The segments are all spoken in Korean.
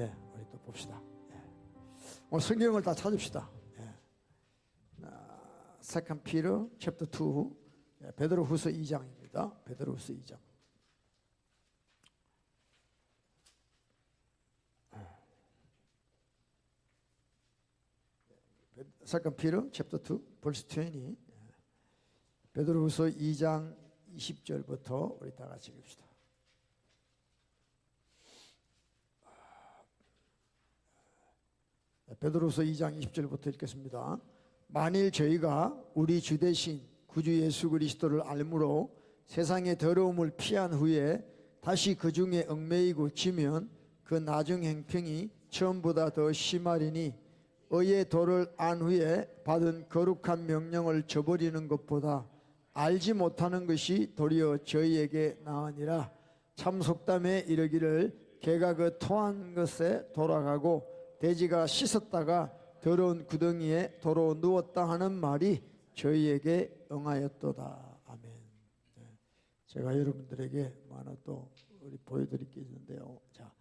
우리 또 봅시다. 오늘 성경을 다 찾읍시다. Second Peter chapter 2, 베드로후서 2장입니다. 베드로후서 2장. Second Peter chapter 2, verse 20. 베드로후서 2장 20절부터 우리 다 같이 읽읍시다. 베드로후서 2장 20절부터 읽겠습니다. 만일 저희가 우리 주 대신 구주 예수 그리스도를 알므로 세상의 더러움을 피한 후에 다시 그 중에 얽매이고 지면 그 나중 행평이 처음보다 더 심하리니 의의 도를 안 후에 받은 거룩한 명령을 저버리는 것보다 알지 못하는 것이 도리어 저희에게 나으니라. 참 속담에 이르기를 개가 그 토한 것에 돌아가고 돼지가 씻었다가 더러운 구덩이에 도로 누웠다 하는 말이 저희에게 응하였도다. 아멘. 제가 여러분들에게 하나 또 우리 보여드릴 게 있는데요. 자,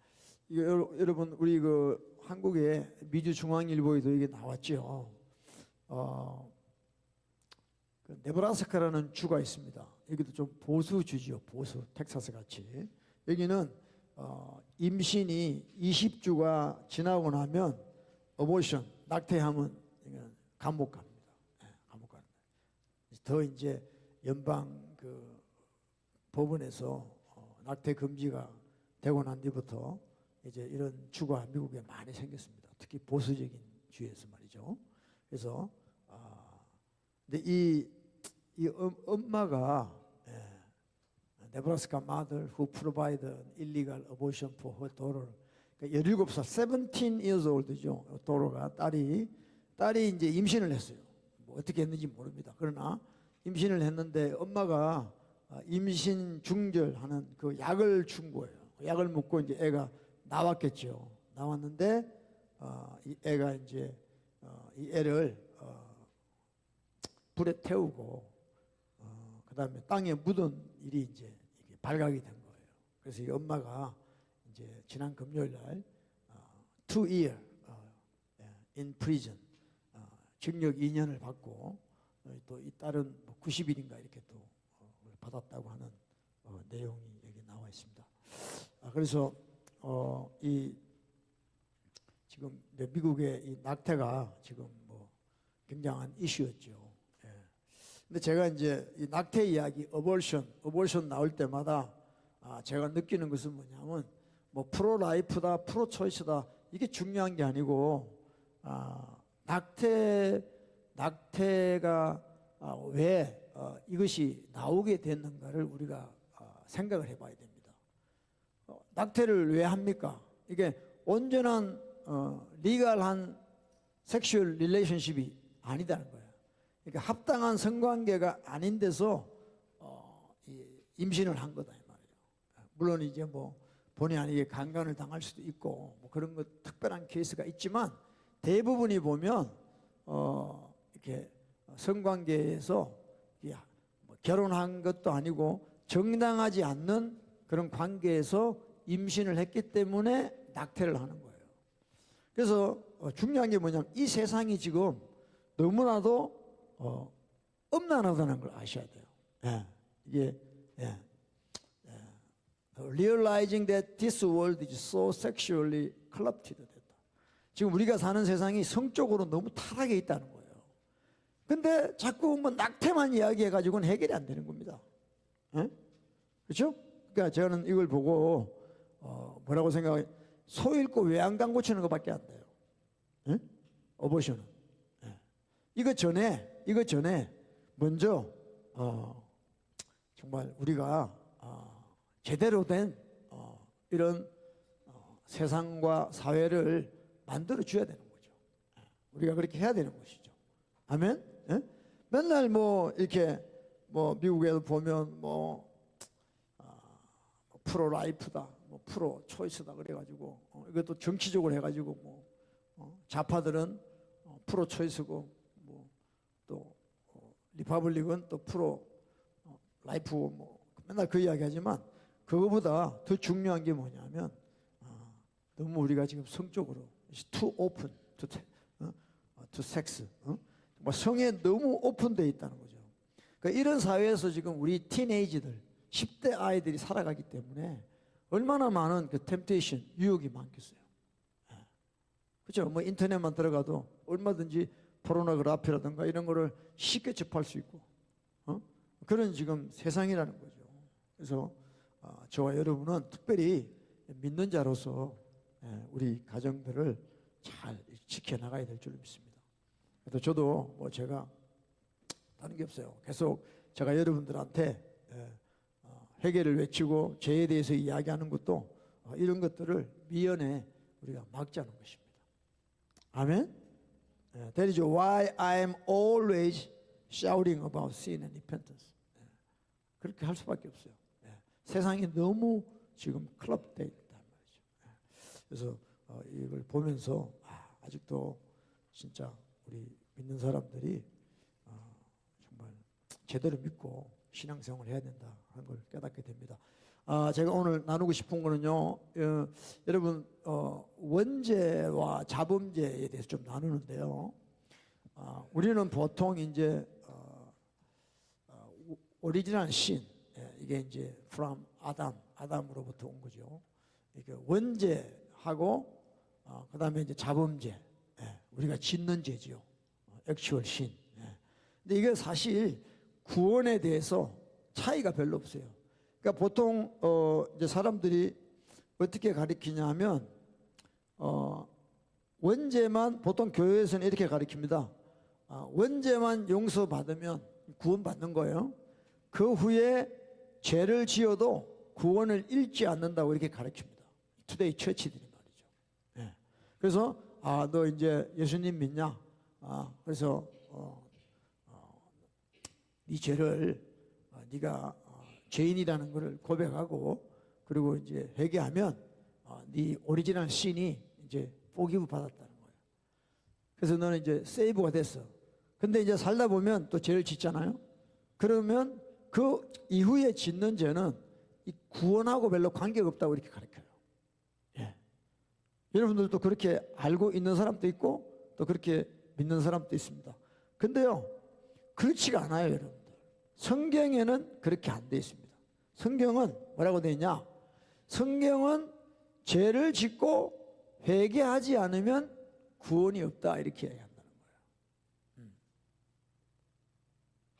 이거 여러분 우리 그 한국의 미주중앙일보에도 이게 나왔죠. 그 네브라스카라는 주가 있습니다. 여기도 좀 보수주지요. 보수 텍사스 같이. 여기는 임신이 20주가 지나고 나면 어보션 낙태하면 감옥 갑니다. 감옥 갑니다. 더 이제 연방 그 법원에서 낙태 금지가 되고 난 뒤부터 이제 이런 주가 미국에 많이 생겼습니다. 특히 보수적인 주에서 말이죠. 그래서 근데 이 엄마가 네브라스카 mother who provided illegal abortion for her daughter. 그러니까 17살, 17 years old죠. 도로가 딸이 이제 임신을 했어요. 뭐 어떻게 했는지 모릅니다. 그러나 임신을 했는데 엄마가 임신 중절하는 그 약을 준 거예요. 약을 먹고 이제 애가 나왔겠죠. 나왔는데 이 애가 이제 이 애를 불에 태우고 그 다음에 땅에 묻은 일이 이제 이게 발각이 된 거예요. 그래서 이 엄마가 이제 지난 금요일 날 2 year in prison 징역 2년을 받고 또 이 딸은 90일인가 이렇게 또 받았다고 하는 내용이 여기 나와 있습니다. 그래서 이 지금 미국의 이 낙태가 지금 뭐 굉장한 이슈였죠. 근데 제가 이제 이 낙태 이야기, 어볼션 나올 때마다 제가 느끼는 것은 뭐냐면 뭐 프로 라이프다, 프로 초이스다 이게 중요한 게 아니고 낙태가 왜 이것이 나오게 됐는가를 우리가 생각을 해봐야 됩니다. 낙태를 왜 합니까? 이게 온전한 리갈한 섹슈얼 릴레이션십이 아니다는 거예요. 그러니까 합당한 성관계가 아닌 데서 임신을 한 거다 이 말이에요. 물론 이제 뭐 본의 아니게 강간을 당할 수도 있고 뭐 그런 거 특별한 케이스가 있지만 대부분이 보면 이렇게 성관계에서 뭐 결혼한 것도 아니고 정당하지 않는 그런 관계에서 임신을 했기 때문에 낙태를 하는 거예요. 그래서 중요한 게 뭐냐면 이 세상이 지금 너무나도 엄난하다는 걸 아셔야 돼요. 이게 realizing that this world is so sexually corrupted 됐다. 지금 우리가 사는 세상이 성적으로 너무 타락해 있다는 거예요. 근데 자꾸 뭐 낙태만 이야기해가지고는 해결이 안 되는 겁니다. 그렇죠? 그러니까 저는 이걸 보고 뭐라고 생각해요? 소 잃고 외양간 고치는 것밖에 안 돼요. 어보션은. 이거 전에 먼저 정말 우리가 제대로 된 이런 세상과 사회를 만들어 줘야 되는 거죠. 우리가 그렇게 해야 되는 것이죠. 아멘. 맨날 뭐 이렇게 뭐 미국에도 보면 뭐 프로 라이프다, 뭐 프로 초이스다 그래가지고 이것도 정치적으로 해가지고 뭐 좌파들은 프로 초이스고 뭐 또 리퍼블릭은 또 프로 라이프 뭐 맨날 그 이야기하지만 그거보다 더 중요한 게 뭐냐면 너무 우리가 지금 성적으로 too open to sex, 뭐 성에 너무 오픈되어 있다는 거죠. 그러니까 이런 사회에서 지금 우리 티네이지들 10대 아이들이 살아가기 때문에 얼마나 많은 그 템테이션, 유혹이 많겠어요. 그렇죠? 뭐 인터넷만 들어가도 얼마든지 포르노그래피라든가 이런 거를 쉽게 접할 수 있고, 그런 지금 세상이라는 거죠. 그래서 저와 여러분은 특별히 믿는 자로서 우리 가정들을 잘 지켜나가야 될 줄 믿습니다. 그래서 저도 뭐 제가 다른 게 없어요. 계속 제가 여러분들한테 회개를 외치고 죄에 대해서 이야기하는 것도 이런 것들을 미연에 우리가 막자는 것입니다. 아멘. That is why I am always shouting about sin and repentance. 그렇게 할 수밖에 없어요. 세상이 너무 지금 클럽되어 있단 말이죠. 그래서 이걸 보면서 아직도 진짜 우리 믿는 사람들이 정말 제대로 믿고 신앙생활을 해야 된다 하는 걸 깨닫게 됩니다. 제가 오늘 나누고 싶은 거는요, 여러분 원죄와 자범죄에 대해서 좀 나누는데요. 우리는 보통 이제 오리지널 신, 이게 이제 from 아담으로부터 온 거죠. 이게 원죄하고 그다음에 이제 자범죄, 우리가 짓는 죄죠. 액츄얼 신. 근데 이게 사실 구원에 대해서 차이가 별로 없어요. 그러니까 보통 이제 사람들이 어떻게 가르치냐면 원죄만 보통 교회에서는 이렇게 가르칩니다. 원죄만 용서받으면 구원받는 거예요. 그 후에 죄를 지어도 구원을 잃지 않는다고 이렇게 가르칩니다. 투데이 처치들이 말이죠. 그래서 너 이제 예수님 믿냐? 그래서 네 죄를 네가 죄인이라는 것을 고백하고 그리고 이제 회개하면 네 오리지널 신이 이제 포기브 받았다는 거예요. 그래서 너는 이제 세이브가 됐어. 근데 이제 살다 보면 또 죄를 짓잖아요. 그러면 그 이후에 짓는 죄는 이 구원하고 별로 관계가 없다고 이렇게 가르쳐요. 여러분들도 그렇게 알고 있는 사람도 있고 또 그렇게 믿는 사람도 있습니다. 근데요, 그렇지가 않아요, 여러분들. 성경에는 그렇게 안 돼 있습니다. 성경은 뭐라고 돼 있냐? 성경은 죄를 짓고 회개하지 않으면 구원이 없다 이렇게 이야기한다는 거예요.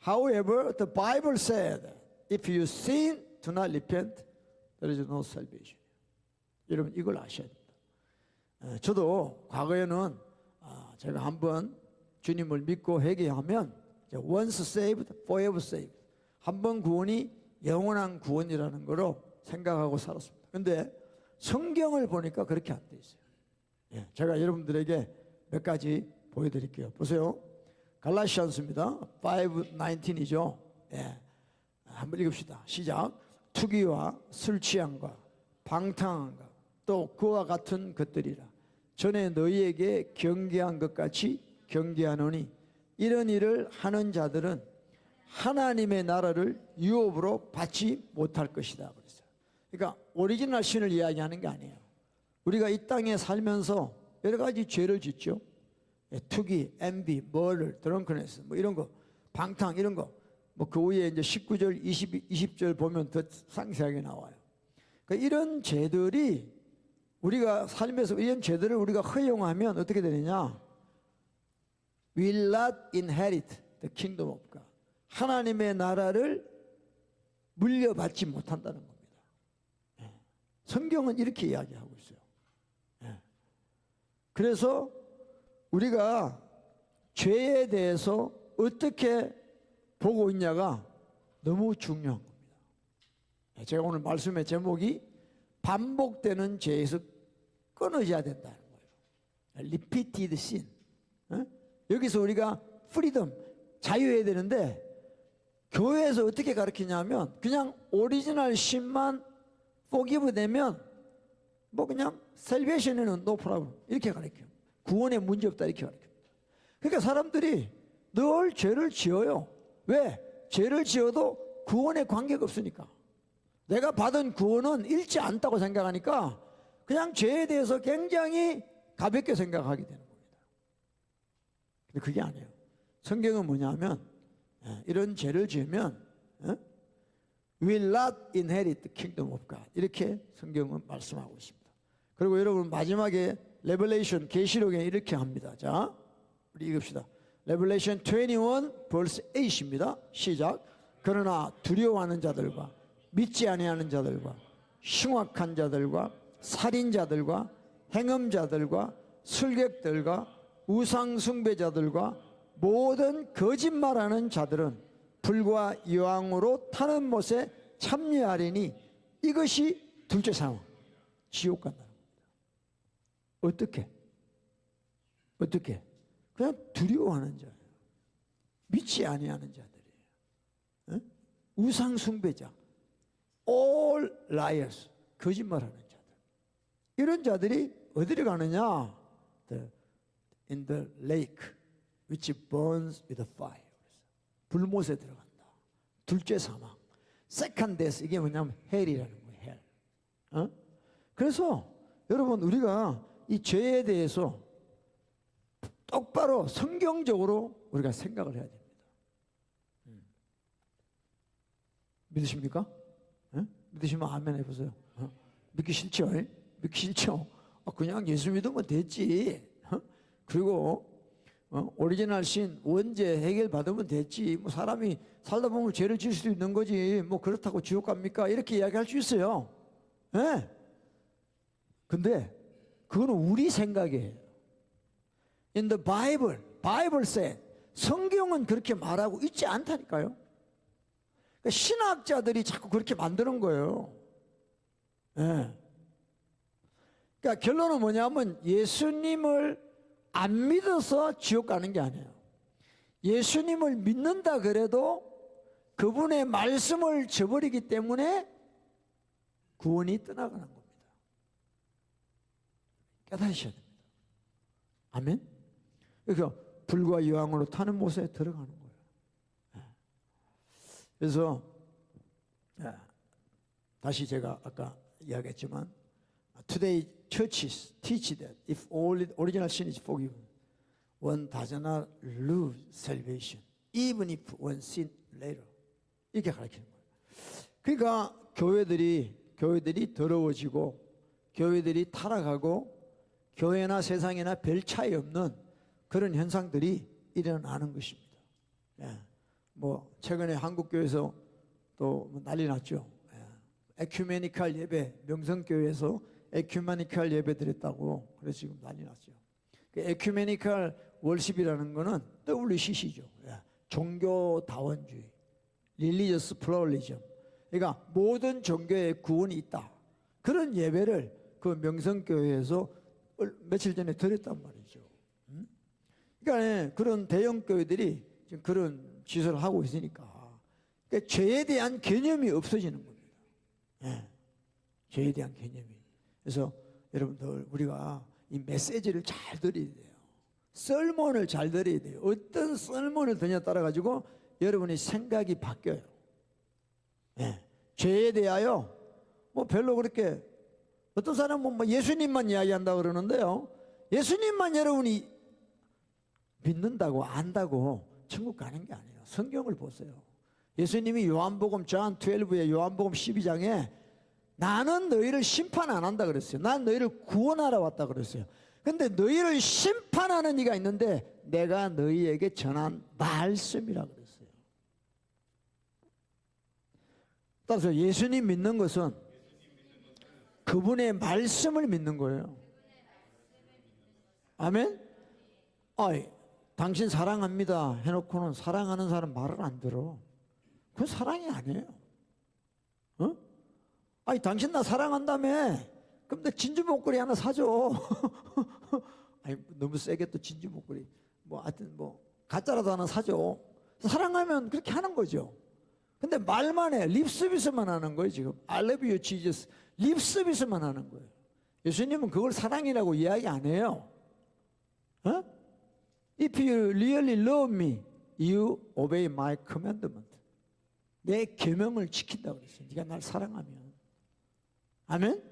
However, the Bible said, if you sin, do not repent, there is no salvation. 여러분 이걸 아셔야 됩니다. 저도 과거에는 제가 한번 주님을 믿고 회개하면 once saved, forever saved. 한번 구원이 영원한 구원이라는 거로 생각하고 살았습니다. 그런데 성경을 보니까 그렇게 안 돼 있어요. 제가 여러분들에게 몇 가지 보여드릴게요. 보세요. 갈라시안스입니다. 5:19이죠. 한번 읽읍시다. 시작. 투기와 술 취함과 방탕함과 또 그와 같은 것들이라 전에 너희에게 경계한 것 같이 경계하노니 이런 일을 하는 자들은 하나님의 나라를 유업으로 받지 못할 것이다 그랬어요. 그러니까 오리지널 신을 이야기하는 게 아니에요. 우리가 이 땅에 살면서 여러 가지 죄를 짓죠. 투기, envy, murder, drunkenness 뭐 이런 거, 방탕 이런 거. 뭐 그 위에 이제 19절, 20절 보면 더 상세하게 나와요. 그러니까 이런 죄들이 우리가 살면서 이런 죄들을 우리가 허용하면 어떻게 되느냐? Will not inherit the kingdom of God. 하나님의 나라를 물려받지 못한다는 겁니다. 성경은 이렇게 이야기하고 있어요. 그래서 우리가 죄에 대해서 어떻게 보고 있냐가 너무 중요한 겁니다. 제가 오늘 말씀의 제목이 반복되는 죄에서 끊어져야 된다는 거예요. Repeated sin. 여기서 우리가 프리덤, 자유해야 되는데 교회에서 어떻게 가르치냐면 그냥 오리지널 신만 forgive 되면 뭐 그냥 salvation에는 no problem 이렇게 가르쳐요. 구원에 문제 없다 이렇게 가르쳐요. 그러니까 사람들이 늘 죄를 지어요. 왜? 죄를 지어도 구원에 관계가 없으니까. 내가 받은 구원은 잃지 않다고 생각하니까 그냥 죄에 대해서 굉장히 가볍게 생각하게 되는 겁니다. 근데 그게 아니에요. 성경은 뭐냐면 이런 죄를 지으면 will not inherit the kingdom of God, 이렇게 성경은 말씀하고 있습니다. 그리고 여러분 마지막에 레벨레이션 계시록에 이렇게 합니다. 자, 우리 읽읍시다. 레벨레이션 21 verse 8입니다. 시작. 그러나 두려워하는 자들과 믿지 아니하는 자들과 흉악한 자들과 살인자들과 행음자들과 술객들과 우상 숭배자들과 모든 거짓말하는 자들은 불과 유황으로 타는 못에 참여하리니 이것이 둘째 상황, 지옥 간다는 겁니다. 어떻게? 그냥 두려워하는 자예요. 믿지 아니하는 자들이에요. 우상 숭배자, all liars, 거짓말하는 자들. 이런 자들이 어디를 가느냐? In the lake which burns with fire. 불못에 들어간다. 둘째 사망, second death. 이게 뭐냐면 헬이라는 거예요. 헬. 그래서 여러분 우리가 이 죄에 대해서 똑바로 성경적으로 우리가 생각을 해야 됩니다. 믿으십니까? 믿으시면 아멘 해보세요. 믿기 싫죠? 믿기 싫죠? 그냥 예수 믿으면 됐지. 그리고 오리지널 신 원죄 해결 받으면 됐지. 뭐 사람이 살다 보면 죄를 지을 수도 있는 거지. 뭐 그렇다고 지옥 갑니까? 이렇게 이야기할 수 있어요. 예. 근데 그거는 우리 생각이에요. In the Bible said, 성경은 그렇게 말하고 있지 않다니까요. 그러니까 신학자들이 자꾸 그렇게 만드는 거예요. 예. 그러니까 결론은 뭐냐면 예수님을 안 믿어서 지옥 가는 게 아니에요. 예수님을 믿는다 그래도 그분의 말씀을 저버리기 때문에 구원이 떠나가는 겁니다. 깨달으셔야 됩니다. 아멘? 그러니까 불과 유황으로 타는 못에 들어가는 거예요. 그래서 다시 제가 아까 이야기했지만 Today churches teach that if all original sin is forgiven, one does not lose salvation, even if one sin later. 이렇게 가르치는 거예요. 그러니까 교회들이 더러워지고 교회들이 타락하고 교회나 세상이나 별 차이 없는 그런 현상들이 일어나는 것입니다. 뭐 최근에 한국 교회에서 또 난리 났죠. 에큐메니칼 예배, 명성교회에서 에큐메니칼 예배 드렸다고 그래서 지금 난리 났죠. 그 에큐메니칼 월십이라는 거는 WCC죠. 종교다원주의, 릴리저스 플러럴리즘. 그러니까 모든 종교에 구원이 있다. 그런 예배를 그 명성교회에서 며칠 전에 드렸단 말이죠. 그러니까 그런 대형 교회들이 지금 그런 짓을 하고 있으니까 그러니까 죄에 대한 개념이 없어지는 겁니다. 죄에 대한 개념이. 그래서 여러분들 우리가 이 메시지를 잘 들어야 돼요. 설문을 잘 들어야 돼요. 어떤 설문을 듣냐에 따라 가지고 여러분의 생각이 바뀌어요. 죄에 대하여 뭐 별로 그렇게 어떤 사람은 뭐 예수님만 이야기한다고 그러는데요. 예수님만 여러분이 믿는다고 안다고 천국 가는 게 아니에요. 성경을 보세요. 예수님이 요한복음 John 12에 요한복음 12장에 나는 너희를 심판 안 한다 그랬어요. 난 너희를 구원하러 왔다 그랬어요. 근데 너희를 심판하는 이가 있는데 내가 너희에게 전한 말씀이라 그랬어요. 따라서 예수님 믿는 것은 그분의 말씀을 믿는 거예요. 아멘? 당신 사랑합니다 해놓고는 사랑하는 사람 말을 안 들어. 그건 사랑이 아니에요. 당신 나 사랑한다며. 그럼 내 진주 목걸이 하나 사줘. 너무 세게 또 진주 목걸이. 하여튼 가짜라도 하나 사줘. 사랑하면 그렇게 하는 거죠. 근데 말만 해. 립 서비스만 하는 거예요, 지금. I love you, Jesus. 립 서비스만 하는 거예요. 예수님은 그걸 사랑이라고 이야기 안 해요. If you really love me, you obey my commandment. 내 계명을 지킨다고 그랬어요. 네가 날 사랑하면. 아멘?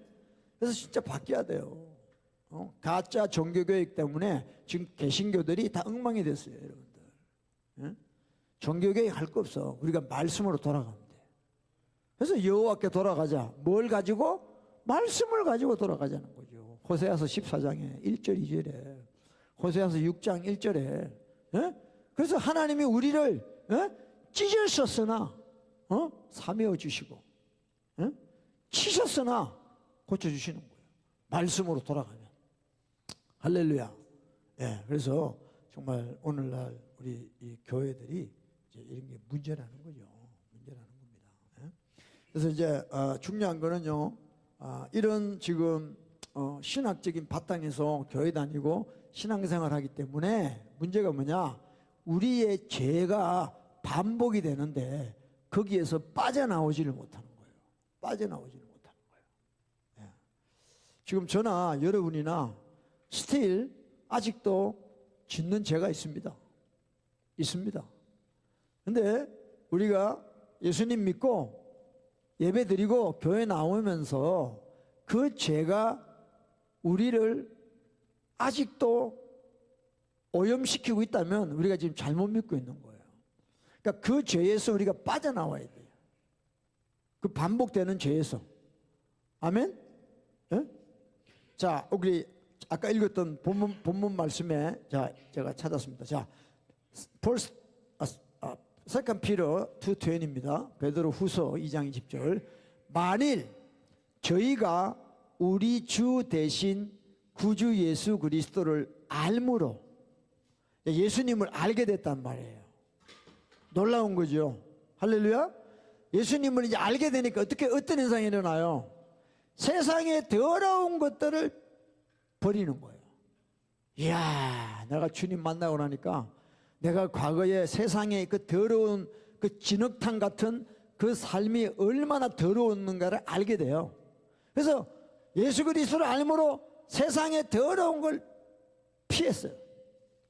그래서 진짜 바뀌어야 돼요. 가짜 종교교육 때문에 지금 개신교들이 다 엉망이 됐어요, 여러분들. 예? 종교교육 할 거 없어. 우리가 말씀으로 돌아가면 돼. 그래서 여호와께 돌아가자. 뭘 가지고? 말씀을 가지고 돌아가자는 거죠. 호세아서 14장에 1절 2절에, 호세아서 6장 1절에. 예? 그래서 하나님이 우리를 찢으셨으나 사매어 주시고, 치셨으나 고쳐주시는 거예요. 말씀으로 돌아가면. 할렐루야. 예, 그래서 정말 오늘날 우리 이 교회들이 이제 이런 게 문제라는 거죠. 문제라는 겁니다. 예? 그래서 이제 중요한 거는요, 이런 지금 신학적인 바탕에서 교회 다니고 신앙생활 하기 때문에 문제가 뭐냐? 우리의 죄가 반복이 되는데 거기에서 빠져나오지를 못하는 거예요. 빠져나오지를 못하는 거예요. 예. 지금 저나 여러분이나 스틸 아직도 짓는 죄가 있습니다. 있습니다. 근데 우리가 예수님 믿고 예배 드리고 교회 나오면서 그 죄가 우리를 아직도 오염시키고 있다면 우리가 지금 잘못 믿고 있는 거예요. 그러니까 그 죄에서 우리가 빠져나와야 돼요. 그 반복되는 죄에서. 아멘? 예? 자, 우리 아까 읽었던 본문 말씀에 제가 찾았습니다. 자, Second Peter 2:20입니다. 베드로 후서 2장 20절. 만일 저희가 우리 주 대신 구주 예수 그리스도를 알므로, 예수님을 알게 됐단 말이에요. 놀라운 거죠. 할렐루야. 예수님을 이제 알게 되니까 어떤 현상이 일어나요? 세상의 더러운 것들을 버리는 거예요. 이야, 내가 주님 만나고 나니까 내가 과거에 세상의 그 더러운 그 진흙탕 같은 그 삶이 얼마나 더러웠는가를 알게 돼요. 그래서 예수 그리스도를 알므로 세상의 더러운 걸 피했어요.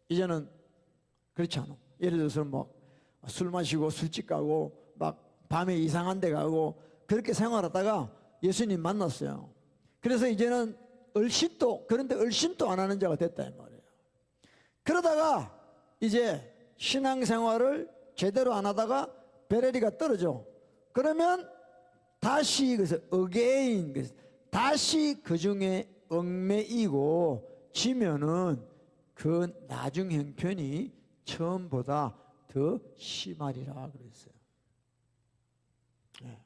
이제는 그렇지 않아. 예를 들어서 뭐 술 마시고 술집 가고 막 밤에 이상한 데 가고 그렇게 생활하다가 예수님 만났어요. 그래서 이제는 그런데 얼씬도 안 하는 자가 됐다 이 말이에요. 그러다가 이제 신앙생활을 제대로 안 하다가 베레리가 떨어져. 그러면 다시 그래서 again 다시 그 중에 얽매이고 지면은 그 나중 형편이 처음보다 더 심하리라 그랬어요. 네.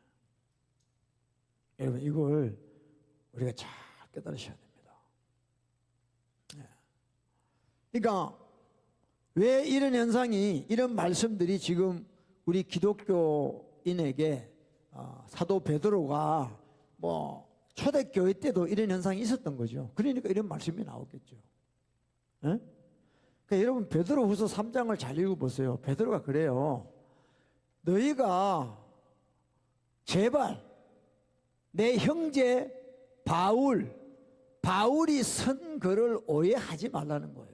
여러분 이걸 우리가 잘 깨달으셔야 됩니다. 네. 그러니까 왜 이런 현상이, 이런 말씀들이 지금 우리 기독교인에게 사도 베드로가 뭐 초대교회 때도 이런 현상이 있었던 거죠. 그러니까 이런 말씀이 나오겠죠. 네? 그러니까 여러분 베드로 후서 3장을 잘 읽어보세요. 베드로가 그래요. 너희가 제발 내 형제 바울이 쓴 글을 오해하지 말라는 거예요.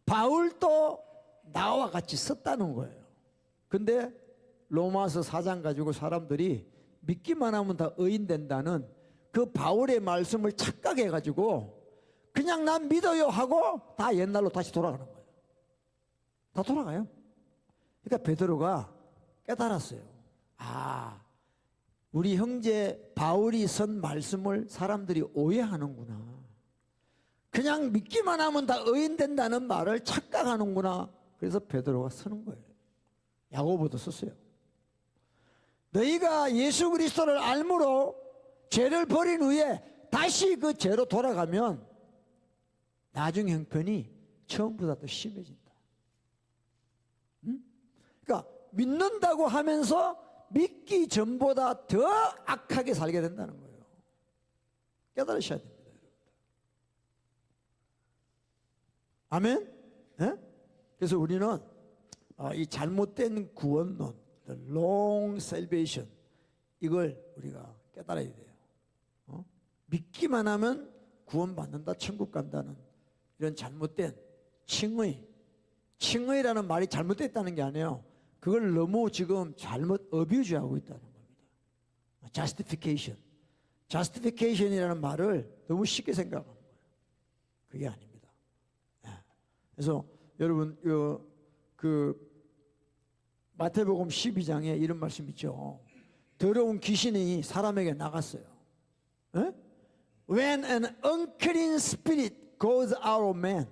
바울도 나와 같이 썼다는 거예요. 근데 로마서 4장 가지고 사람들이 믿기만 하면 다 의인된다는 그 바울의 말씀을 착각해가지고 그냥 난 믿어요 하고 다 옛날로 다시 돌아가는 거예요. 다 돌아가요. 그러니까 베드로가 깨달았어요. 우리 형제 바울이 쓴 말씀을 사람들이 오해하는구나. 그냥 믿기만 하면 다 의인된다는 말을 착각하는구나. 그래서 베드로가 쓰는 거예요. 야고보도 썼어요. 너희가 예수 그리스도를 알므로 죄를 버린 후에 다시 그 죄로 돌아가면 나중 형편이 처음보다 더 심해진다. 그러니까 믿는다고 하면서 믿기 전보다 더 악하게 살게 된다는 거예요. 깨달으셔야 됩니다. 아멘? 네? 그래서 우리는 이 잘못된 구원론, the wrong salvation, 이걸 우리가 깨달아야 돼요. 믿기만 하면 구원받는다, 천국 간다는 이런 잘못된 칭의라는 말이 잘못됐다는 게 아니에요. 그걸 너무 지금 잘못 어뷰즈하고 있다는 겁니다. justification, justification이라는 말을 너무 쉽게 생각하는 거예요. 그게 아닙니다. 그래서 여러분 그 마태복음 12장에 이런 말씀 있죠. 더러운 귀신이 사람에게 나갔어요. When an unclean spirit goes out of man,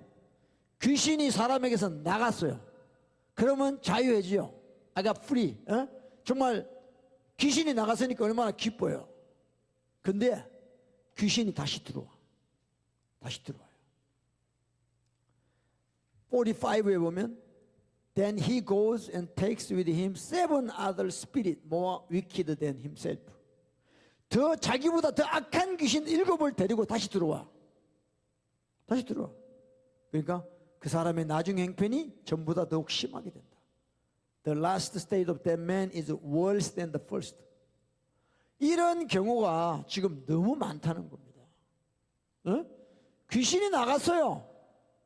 귀신이 사람에게서 나갔어요. 그러면 자유해지요. I got free. 정말 귀신이 나갔으니까 얼마나 기뻐요. 근데 귀신이 다시 들어와요. 45에 보면 Then he goes and takes with him 7 other spirits more wicked than himself. 더 자기보다 더 악한 귀신 7을 데리고 다시 들어와. 그러니까 그 사람의 나중 행편이 전보다 더욱 심하게 된다. The last state of that man is worse than the first. 이런 경우가 지금 너무 많다는 겁니다. 귀신이 나갔어요.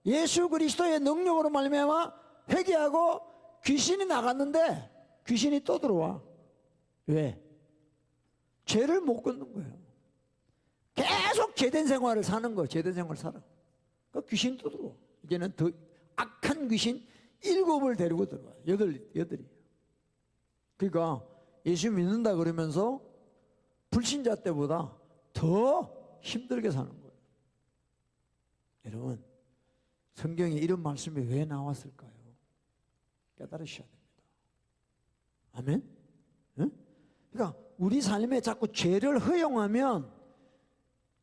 예수 그리스도의 능력으로 말미암아 회개하고 귀신이 나갔는데 귀신이 또 들어와. 왜? 죄를 못 끊는 거예요. 계속 죄된 생활을 사는 거예요. 죄된 생활을 살아. 그러니까 귀신이 또 들어와. 이제는 더 악한 귀신 7을 데리고 들어와요. 8이. 그러니까 예수 믿는다 그러면서 불신자 때보다 더 힘들게 사는 거예요. 여러분, 성경에 이런 말씀이 왜 나왔을까요? 깨달으셔야 됩니다. 아멘? 그러니까 우리 삶에 자꾸 죄를 허용하면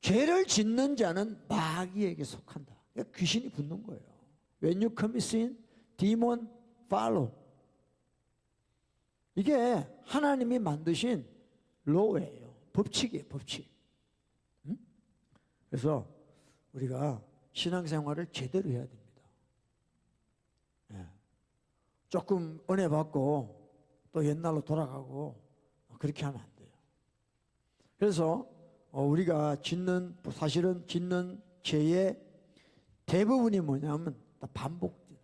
죄를 짓는 자는 마귀에게 속한다. 그러니까 귀신이 붙는 거예요. When you commit sin, demon follow. 이게 하나님이 만드신 law예요. 법칙이에요. 법칙. 그래서 우리가 신앙생활을 제대로 해야 됩니다. 조금 은혜 받고 또 옛날로 돌아가고 그렇게 하면 안 돼요. 그래서 우리가 사실은 짓는 죄의 대부분이 뭐냐면 다 반복되는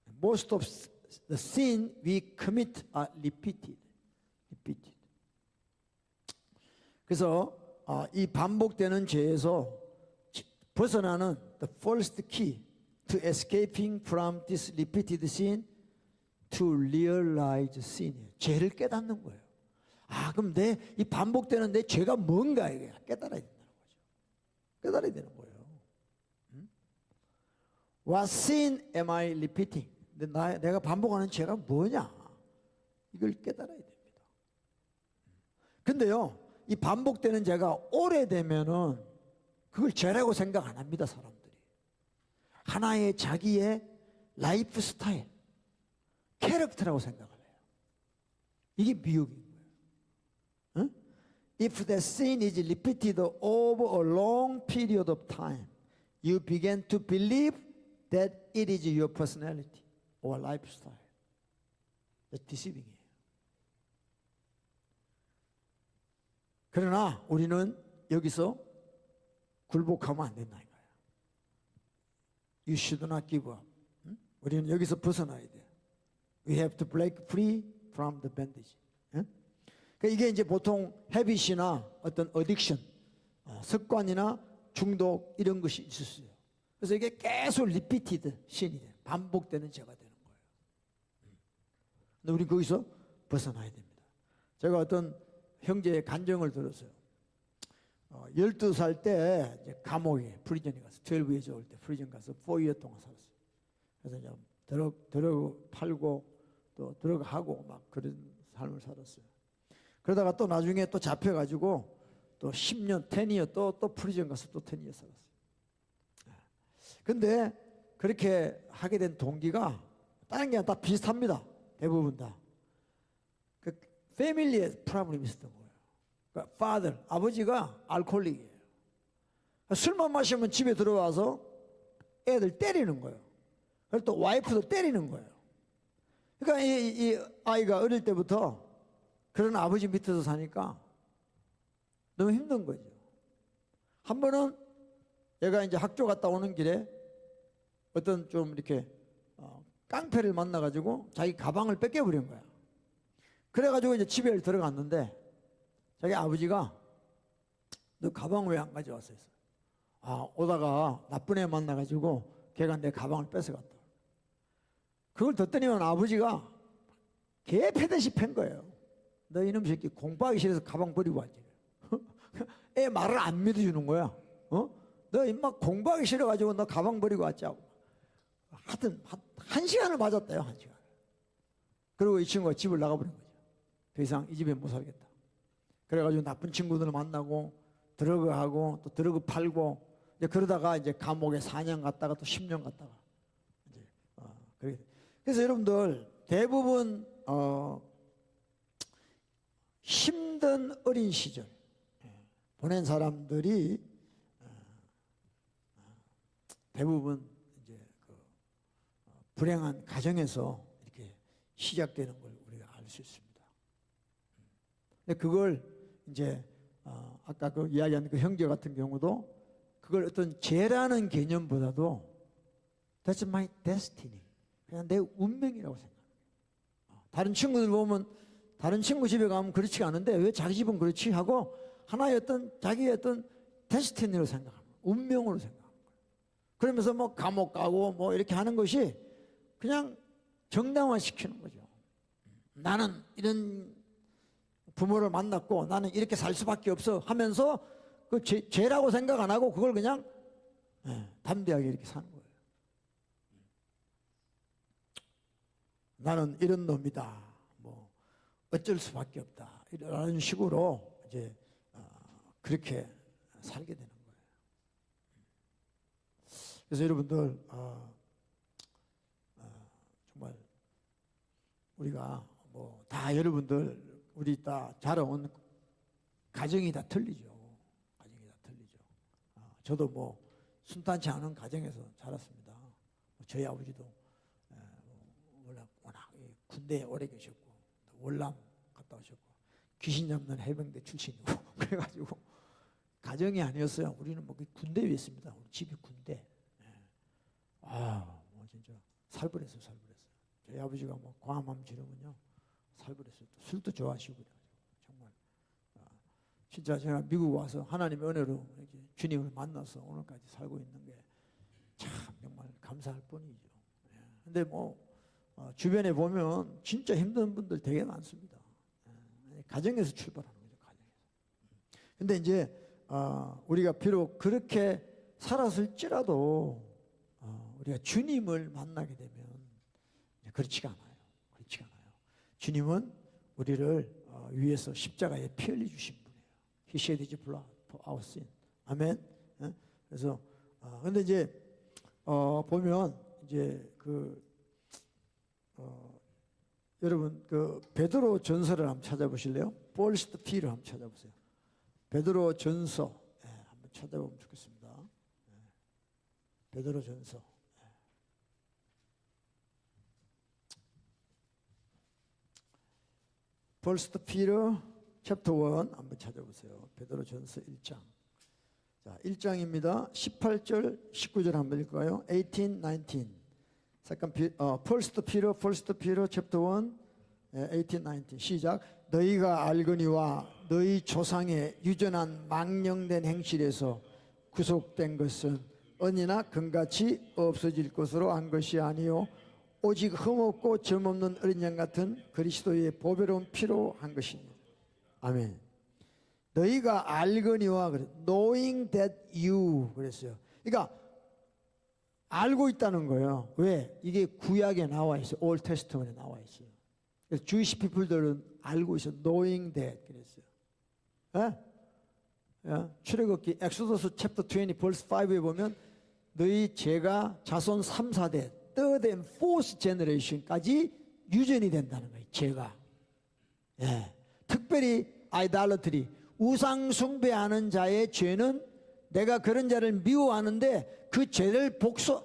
죄. Most of the sin we commit are repeated. 그래서 이 반복되는 죄에서 벗어나는 the first key to escaping from this repeated sin to realize sin. 죄를 깨닫는 거예요. 그럼 이 반복되는 내 죄가 뭔가 이게 깨달아야 된다는 거죠. 깨달아야 되는 거예요. What sin am I repeating? 내가 반복하는 죄가 뭐냐? 이걸 깨달아야 됩니다. 근데요, 이 반복되는 죄가 오래되면은 그걸 죄라고 생각 안 합니다, 사람들이. 하나의 자기의 라이프 스타일, 캐릭터라고 생각을 해요. 이게 미혹인 거예요. If the sin is repeated over a long period of time, you begin to believe that it is your personality or lifestyle. That's deceiving이에요. 그러나 우리는 여기서 굴복하면 안 된다 이거예요. You should not give up. 우리는 여기서 벗어나야 돼요. We have to break free from the bondage. 그러니까 이게 이제 보통 헤빗이나 어떤 어딕션, 습관이나 중독 이런 것이 있을 수 있어요. 그래서 이게 계속 리피티드 신이 돼요. 반복되는 죄가 되는 거예요. 근데 우리 거기서 벗어나야 됩니다. 제가 어떤 형제의 간증을 들었어요. 12살 때 이제 감옥에 프리전에 가서 12years old 때 프리전 가서 4year 동안 살았어요. 그래서 이제 드러그 팔고 또 드러그 하고 막 그런 삶을 살았어요. 그러다가 또 나중에 또 잡혀가지고 또 10년 10year 또 프리전 가서 또 10year 살았어요. 근데 그렇게 하게 된 동기가 다른 게 다 비슷합니다. 대부분 다. 그 패밀리에 프로블럼이 있었던 거예요. 그러니까 father, 아버지가 알코올릭이에요. 술만 마시면 집에 들어와서 애들 때리는 거예요. 그리고 또 와이프도 때리는 거예요. 그러니까 이 아이가 어릴 때부터 그런 아버지 밑에서 사니까 너무 힘든 거죠. 한 번은 얘가 이제 학교 갔다 오는 길에 어떤 좀 이렇게 깡패를 만나가지고 자기 가방을 뺏겨버린 거야. 그래가지고 이제 집에 들어갔는데 자기 아버지가 너 가방 왜 안 가져왔어? 했어. 아, 오다가 나쁜 애 만나가지고 걔가 내 가방을 뺏어갔다. 그걸 듣더니만 아버지가 개 패듯이 팬 거예요. 너 이놈 새끼 공부하기 싫어서 가방 버리고 왔지. 애 말을 안 믿어주는 거야. 너 임마 공부하기 싫어가지고 너 가방 버리고 왔자고. 하여튼 한 시간을 맞았대요. 한 시간. 그리고 이 친구가 집을 나가버린 거죠. 더 이상 이 집에 못 살겠다. 그래가지고 나쁜 친구들을 만나고 드러그하고 또 드러그 팔고 이제 그러다가 이제 감옥에 4년 갔다가 또 10년 갔다가 이제 그래서 여러분들 대부분 힘든 어린 시절 보낸 사람들이 대부분 이제 불행한 가정에서 이렇게 시작되는 걸 우리가 알 수 있습니다. 근데 그걸 이제 아까 그 이야기한 그 형제 같은 경우도 그걸 어떤 죄라는 개념보다도 That's my destiny. 그냥 내 운명이라고 생각해요. 다른 친구들 보면 다른 친구 집에 가면 그렇지가 않은데 왜 자기 집은 그렇지 하고 하나의 자기의 어떤 데스티니로 생각하는 거예요. 운명으로 생각하는 거예요. 그러면서 뭐 감옥 가고 뭐 이렇게 하는 것이 그냥 정당화시키는 거죠. 나는 이런 부모를 만났고 나는 이렇게 살 수밖에 없어 하면서 그 죄라고 생각 안 하고 그걸 그냥 담대하게 이렇게 사는 거예요. 나는 이런 놈이다. 뭐 어쩔 수밖에 없다. 이런 식으로 이제 그렇게 살게 되는 거예요. 그래서 여러분들 정말 우리가 뭐 다 여러분들 우리 다 자라온 가정이 다 틀리죠. 가정이 다 틀리죠. 저도 뭐 순탄치 않은 가정에서 자랐습니다. 저희 아버지도 워낙 군대에 오래 계셨고 월남 갔다 오셨고 귀신 잡는 해병대 출신이고 그래가지고 가정이 아니었어요. 우리는 뭐 군대에 있습니다. 우리 집이 군대. 뭐 진짜 살벌했어요. 저희 아버지가 뭐 과암 지르면요 살벌했어요. 술도 좋아하시고 정말 진짜 제가 미국 와서 하나님의 은혜로 이렇게 주님을 만나서 오늘까지 살고 있는 게 참 정말 감사할 뿐이죠. 근데 뭐 주변에 보면 진짜 힘든 분들 되게 많습니다. 가정에서 출발하는 거죠. 가정에서. 근데 이제 우리가 비록 그렇게 살았을지라도 우리가 주님을 만나게 되면 그렇지가 않아요. 주님은 우리를 위해서 십자가에 피 흘려 주신 분이에요. He shed his blood for our sin. 아멘. 그래서 근데 이제 보면 이제 여러분 그 베드로 전서를 한번 찾아보실래요? First Peter 한번 찾아보세요. 베드로 전서 한번 찾아보면 좋겠습니다. 베드로 전서. First Peter chapter 1 한번 찾아보세요. 베드로 전서 1장. 자, 1장입니다. 18절, 19절 한번 읽을까요? 18, 19. First Peter chapter 1, 18, 19. 시작. 너희가 알거니와 너희 조상의 유전한 망령된 행실에서 구속된 것은 언이나 금같이 없어질 것으로 한 것이 아니요 오직 흠없고 점없는 어린 양 같은 그리스도의 보배로운 피로 한 것입니다. 아멘. 너희가 알거니와 그래. Knowing that you 그랬어요. 그러니까 알고 있다는 거예요. 왜? 이게 구약에 나와 있어요. Old Testament에 나와 있어요. 그래서 Jewish people들은 알고 있어요. Knowing that 그랬어요. 출애굽기 엑소더스 챕터 20 verse 5에 보면 너희 제가 자손 3, 4대 third and fourth generation까지 유전이 된다는 거예요. 죄가. 특별히 idolatry 우상 숭배하는 자의 죄는 내가 그런 자를 미워하는데 그 죄를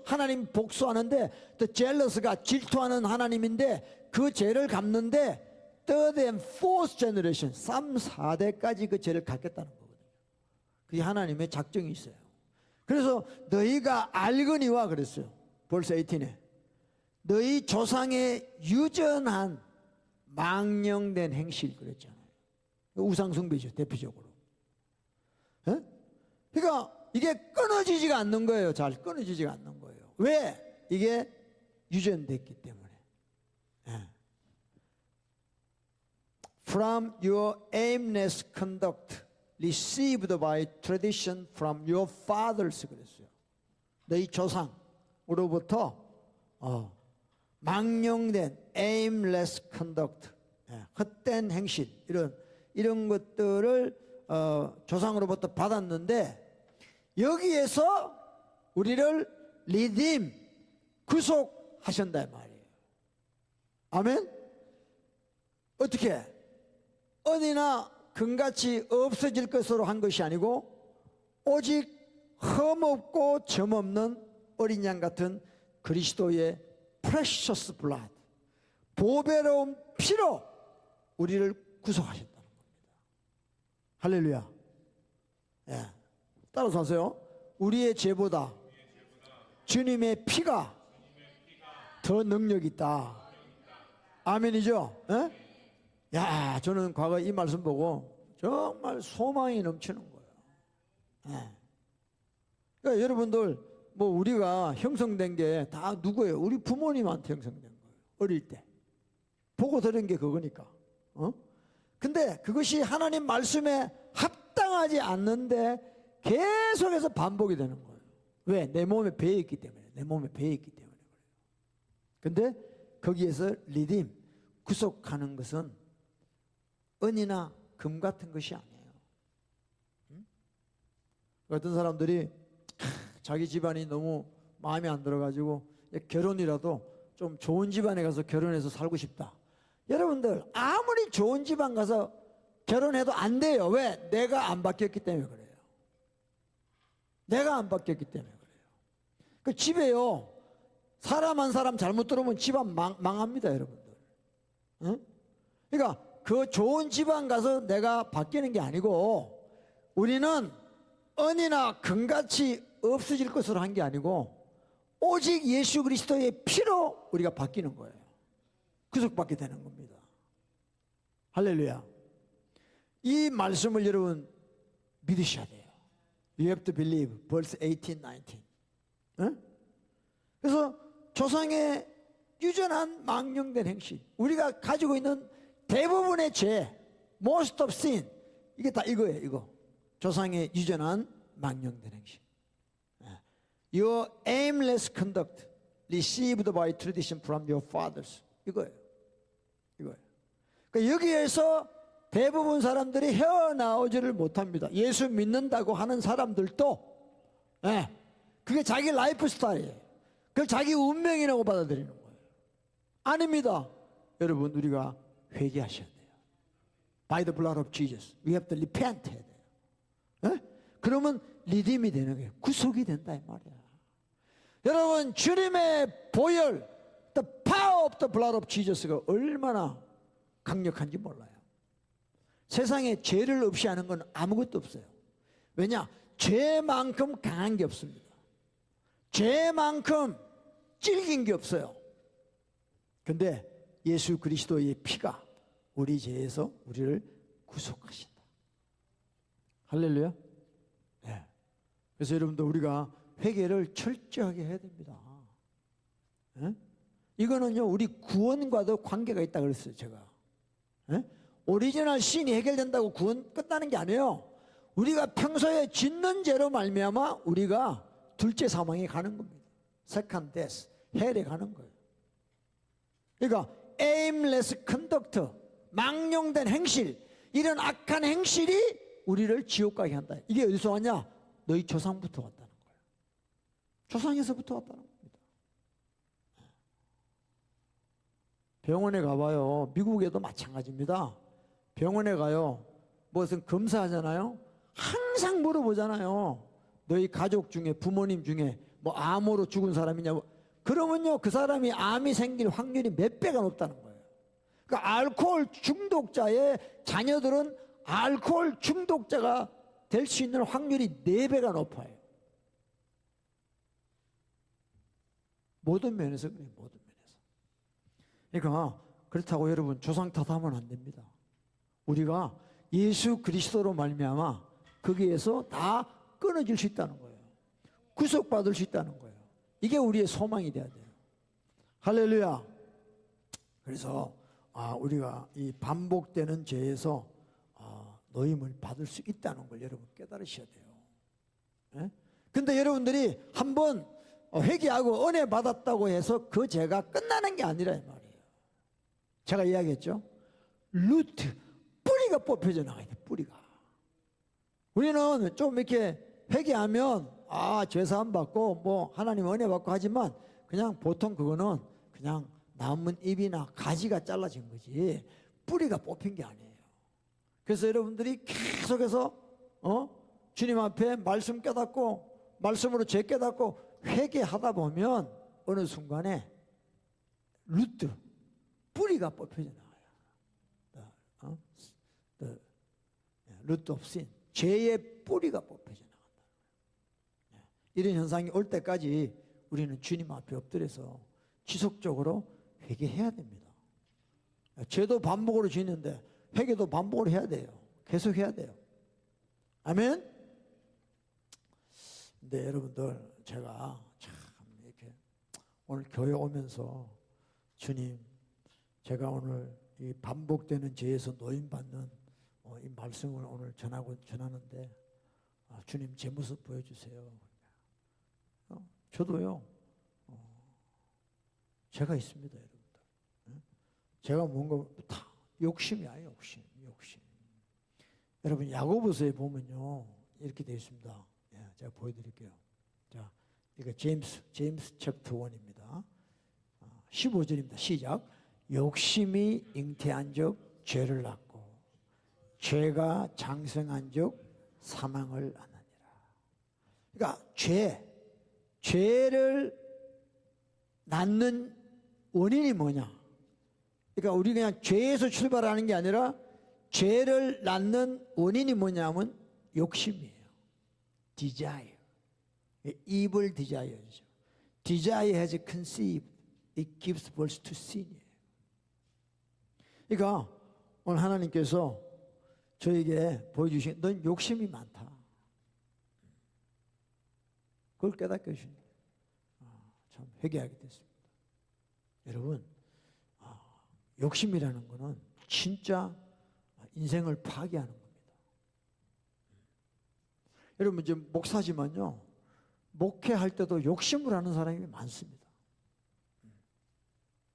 하나님 복수하는데 또 jealous가 질투하는 하나님인데 그 죄를 갚는데 third and fourth generation 3, 4대까지 그 죄를 갚겠다는 거거든요. 그게 하나님의 작정이 있어요. 그래서 너희가 알거니와 그랬어요. 벌써 18에 너희 조상의 유전한 망령된 행실 그랬잖아요. 우상숭배죠. 대표적으로 예? 그러니까 이게 끊어지지가 않는 거예요. 잘 끊어지지가 않는 거예요. 왜? 이게 유전됐기 때문에. 예. From your aimless conduct received by tradition from your fathers 그랬어요. 너희 조상으로부터 망령된 aimless conduct, 헛된 행실 이런 것들을 조상으로부터 받았는데 여기에서 우리를 redeem 구속하신다 이 말이에요. 아멘. 어떻게? 어디나 금같이 없어질 것으로 한 것이 아니고 오직 흠없고 점없는 어린 양 같은 그리스도의 precious blood, 보배로운 피로 우리를 구속하셨다는 겁니다. 할렐루야. 예. 따라서 하세요. 우리의 죄보다 주님의 피가 더 능력 있다. 아멘이죠? 예? 야, 저는 과거 이 말씀 보고 정말 소망이 넘치는 거예요. 예. 그러니까 여러분들 뭐 우리가 형성된 게 다 누구예요? 우리 부모님한테 형성된 거예요. 어릴 때 보고 들은 게 그거니까. 근데 그것이 하나님 말씀에 합당하지 않는데 계속해서 반복이 되는 거예요. 왜? 내 몸에 배어 있기 때문에. 내 몸에 배어 있기 때문에 그래요. 근데 거기에서 리딤 구속하는 것은 은이나 금 같은 것이 아니에요. 어떤 사람들이 자기 집안이 너무 마음에 안 들어가지고 결혼이라도 좀 좋은 집안에 가서 결혼해서 살고 싶다. 여러분들 아무리 좋은 집안 가서 결혼해도 안 돼요. 왜? 내가 안 바뀌었기 때문에 그래요. 내가 안 바뀌었기 때문에 그래요. 그 집에요 사람 한 사람 잘못 들어오면 집안 망합니다 여러분들. 응? 그러니까 그 좋은 집안 가서 내가 바뀌는 게 아니고 우리는 은이나 금같이 없어질 것으로 한 게 아니고 오직 예수 그리스도의 피로 우리가 바뀌는 거예요. 구속받게 되는 겁니다. 할렐루야. 이 말씀을 여러분 믿으셔야 돼요. You have to believe. verse 18, 19. 응? 그래서 조상의 유전한 망령된 행실, 우리가 가지고 있는 대부분의 죄, most of sin, 이게 다 이거예요. 이거 조상의 유전한 망령된 행실. Your aimless conduct received by tradition from your fathers. 이거예요. 이거예요. 그러니까 여기에서 대부분 사람들이 헤어나오지를 못합니다. 예수 믿는다고 하는 사람들도 그게 자기 라이프 스타일이에요. 그걸 자기 운명이라고 받아들이는 거예요. 아닙니다. 여러분 우리가 회개하셔야 돼요. By the blood of Jesus. We have to repent 해야 돼요. 그러면 리딤이 되는 거예요. 구속이 된다 이 말이야. 여러분 주님의 보혈, the power of the blood of Jesus가 얼마나 강력한지 몰라요. 세상에 죄를 없이 하는 건 아무것도 없어요. 왜냐? 죄만큼 강한 게 없습니다. 죄만큼 질긴 게 없어요. 근데 예수 그리스도의 피가 우리 죄에서 우리를 구속하신다. 할렐루야. 네. 그래서 여러분들 우리가 회개를 철저하게 해야 됩니다. 네? 이거는요 우리 구원과도 관계가 있다 그랬어요 제가. 네? 오리지널 신이 해결된다고 구원 끝나는 게 아니에요. 우리가 평소에 짓는 죄로 말미암아 우리가 둘째 사망에 가는 겁니다. second death, 헬에 가는 거예요. 그러니까 aimless conduct, 망령된 행실, 이런 악한 행실이 우리를 지옥 가게 한다. 이게 어디서 왔냐? 너희 조상부터 왔다는 거예요. 조상에서부터 왔다는 겁니다. 병원에 가봐요. 미국에도 마찬가지입니다. 병원에 가요. 무슨 검사하잖아요. 항상 물어보잖아요. 너희 가족 중에 부모님 중에 뭐 암으로 죽은 사람이냐고. 그러면요 그 사람이 암이 생길 확률이 몇 배가 높다는 거예요. 그러니까 알코올 중독자의 자녀들은 알코올 중독자가 될 수 있는 확률이 4배가 높아요. 모든 면에서 그래요. 모든 면에서. 그러니까 그렇다고 여러분 조상 탓하면 안 됩니다. 우리가 예수 그리스도로 말미암아 거기에서 다 끊어질 수 있다는 거예요. 구속받을 수 있다는 거예요. 이게 우리의 소망이 돼야 돼요. 할렐루야. 그래서 우리가 이 반복되는 죄에서 노임을 받을 수 있다는 걸 여러분 깨달으셔야 돼요. 예? 근데 여러분들이 한번 회개하고 은혜 받았다고 해서 그 죄가 끝나는 게 아니라 이 말이에요. 제가 이야기했죠. 루트, 뿌리가 뽑혀져 나가야 돼. 뿌리가. 우리는 좀 이렇게 회개하면 죄사함 받고 뭐 하나님 은혜 받고 하지만 그냥 보통 그거는 그냥 남은 잎이나 가지가 잘라진 거지 뿌리가 뽑힌 게 아니에요. 그래서 여러분들이 계속해서 주님 앞에 말씀 깨닫고 말씀으로 죄 깨닫고 회개하다 보면 어느 순간에 루트, 뿌리가 뽑혀져 나와요. 루트 오브 신, 죄의 뿌리가 뽑혀져 나간다. 이런 현상이 올 때까지 우리는 주님 앞에 엎드려서 지속적으로 회개해야 됩니다. 죄도 반복으로 짓는데 회개도 반복으로 해야 돼요. 계속 해야 돼요. 아멘. 근데 여러분들 제가 참 이렇게 오늘 교회 오면서 주님, 제가 오늘 이 반복되는 죄에서 노임받는 이 말씀을 오늘 전하는데 주님 제 모습 보여주세요. 저도요. 제가 있습니다, 여러분들. 제가 뭔가 다 욕심이야, 욕심. 여러분 야고보서에 보면요 이렇게 되어 있습니다. 제가 보여드릴게요. 자, 이거 제임스 챕터 1입니다. 15절입니다. 시작. 욕심이 잉태한 적 죄를 낳고 죄가 장성한 적 사망을 낳느니라. 그러니까 죄를 낳는 원인이 뭐냐? 그러니까 우리 그냥 죄에서 출발하는 게 아니라 죄를 낳는 원인이 뭐냐면 욕심이에요. desire. evil desire죠. desire has conceived, it gives birth to sin이에요. 그러니까 오늘 하나님께서 저에게 보여주신 넌 욕심이 많다. 그걸 깨닫게 해주신 참 회개하게 됐습니다. 여러분 욕심이라는 거는 진짜 인생을 파괴하는 겁니다. 여러분 이제 목사지만요 목회할 때도 욕심을 하는 사람이 많습니다.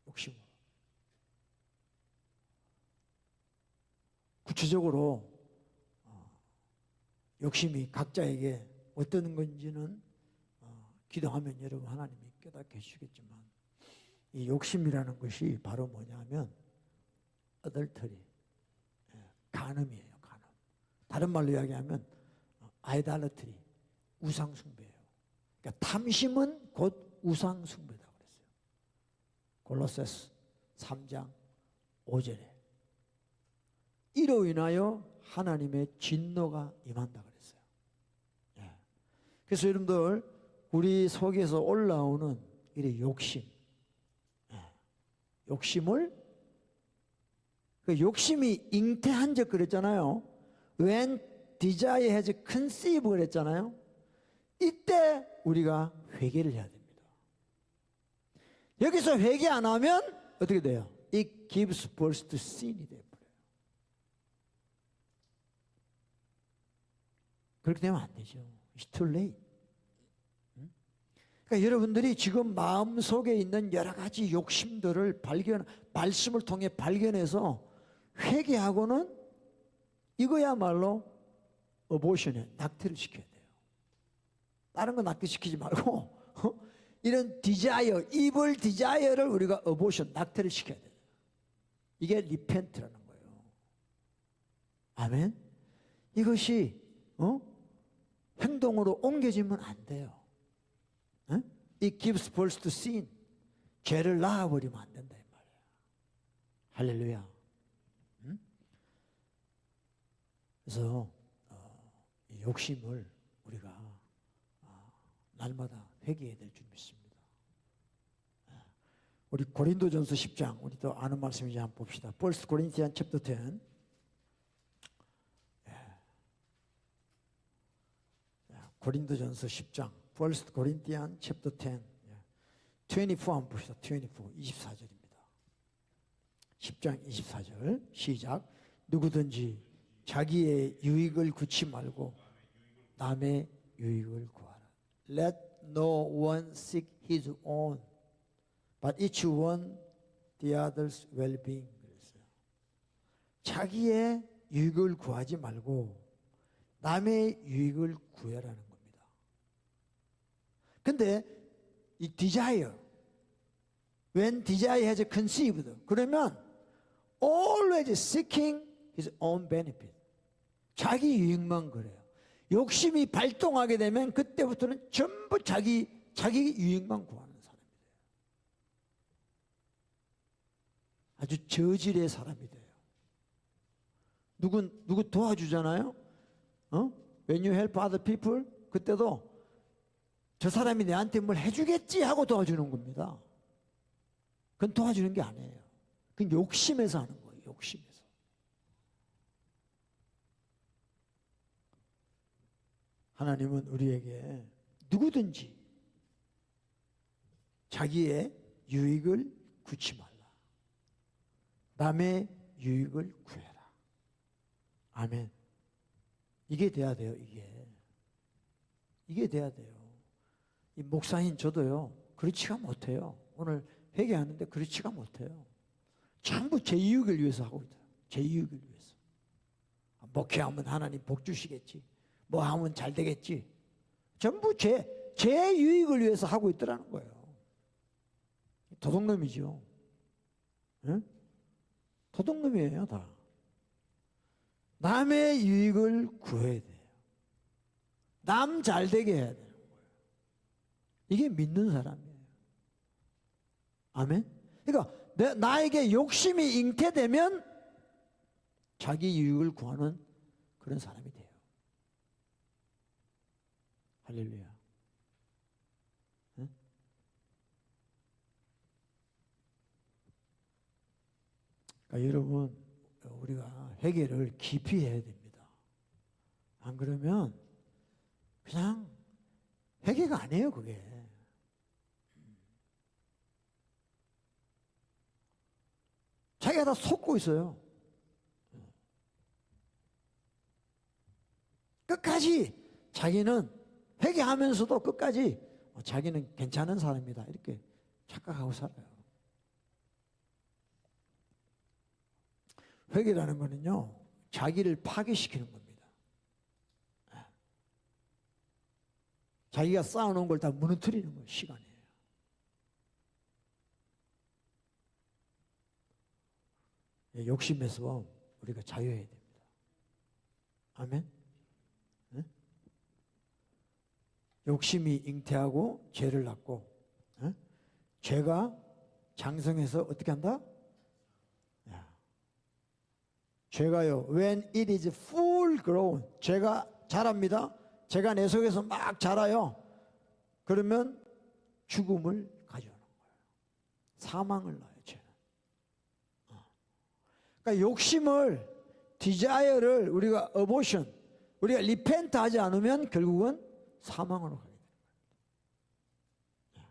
욕심으로. 구체적으로 욕심이 각자에게 어떤 건지는 기도하면 여러분 하나님이 깨닫게 해주시겠지만 이 욕심이라는 것이 바로 뭐냐면 adultery, 간음이에요. 간음. 다른 말로 이야기하면 idolatry, 우상숭배예요. 그러니까 탐심은 곧 우상숭배다 그랬어요. 골로새서 3장 5절에 이로 인하여 하나님의 진노가 임한다 그랬어요. 그래서 여러분들 우리 속에서 올라오는 이 욕심, 욕심을 그 욕심이 잉태한 적 그랬잖아요. When desire has conceived 그랬잖아요. 이때 우리가 회개를 해야 됩니다. 여기서 회개 안 하면 어떻게 돼요? It gives birth to sin이 돼요. 그렇게 되면 안 되죠. It's too late. 그러니까 여러분들이 지금 마음속에 있는 여러 가지 욕심들을 말씀을 통해 발견해서 회개하고는 이거야말로 어보션에 낙태를 시켜야 돼요. 다른 거 낙태시키지 말고 이런 디자이어, evil 디자이어를 우리가 어보션, 낙태를 시켜야 돼요. 이게 리펜트라는 거예요. 아멘? 이것이 행동으로 옮겨지면 안 돼요. It gives birth to sin. 죄를 낳아버리면 안 된다 이 말이에요. 할렐루야. 그래서 이 욕심을 우리가 날마다 회개해야 될 줄 믿습니다. 우리 고린도전서 10장 우리 또 아는 말씀이지 한번 봅시다. 1 Corinthians chapter 10. 고린도전서 10장, 1 Corinthians chapter 10, 24 한번 봅시다. 24절입니다. 10장 24절 시작. 누구든지 자기의 유익을 구치 말고 남의 유익을 구하라. Let no one seek his own, but each one the other's well-being. 그랬어요. 자기의 유익을 구하지 말고 남의 유익을 구해라는 겁니다. 근데 이 desire, when desire has conceived, 그러면 always seeking his own benefit. 자기 유익만 그래요. 욕심이 발동하게 되면 그때부터는 전부 자기 유익만 구하는 사람이 돼요. 아주 저질의 사람이 돼요. 누구 도와주잖아요? When you help other people, 그때도 저 사람이 내한테 뭘 해주겠지 하고 도와주는 겁니다. 그건 도와주는 게 아니에요. 그건 욕심에서 하는 거예요. 욕심에서. 하나님은 우리에게 누구든지 자기의 유익을 구치 말라. 남의 유익을 구해라. 아멘. 이게 돼야 돼요. 이게 돼야 돼요. 이 목사인 저도요, 그렇지가 못해요. 오늘 회개하는데 그렇지가 못해요. 전부 제 이익을 위해서 하고 있어요. 제 이익을 위해서. 목회하면 하나님 복 주시겠지. 뭐 하면 잘 되겠지. 전부 제 유익을 위해서 하고 있더라는 거예요. 도둑놈이죠. 응? 도둑놈이에요, 다. 남의 유익을 구해야 돼요. 남 잘 되게 해야 되는 거예요. 이게 믿는 사람이에요. 아멘? 그러니까 나에게 욕심이 잉태되면 자기 유익을 구하는 그런 사람이 돼요. 할렐루야. 응? 그러니까 여러분, 우리가 회개를 깊이 해야 됩니다. 안 그러면 그냥 회개가 아니에요, 그게. 자기가 다 속고 있어요. 끝까지 자기는 회개하면서도 끝까지 자기는 괜찮은 사람이다 이렇게 착각하고 살아요. 회개라는 거는요, 자기를 파괴시키는 겁니다. 자기가 쌓아놓은 걸 다 무너뜨리는 거예요. 시간이에요. 욕심에서 우리가 자유해야 됩니다. 아멘. 네? 욕심이 잉태하고 죄를 낳고, 네? 죄가 장성해서 어떻게 한다? 죄가요, when it is full grown, 죄가 자랍니다. 죄가 내 속에서 막 자라요. 그러면 죽음을 가져오는 거예요. 사망을 낳아요, 죄는. 그러니까 욕심을, desire를 우리가 abortion, 우리가 repent 하지 않으면 결국은 사망으로 가게 되는 거예요.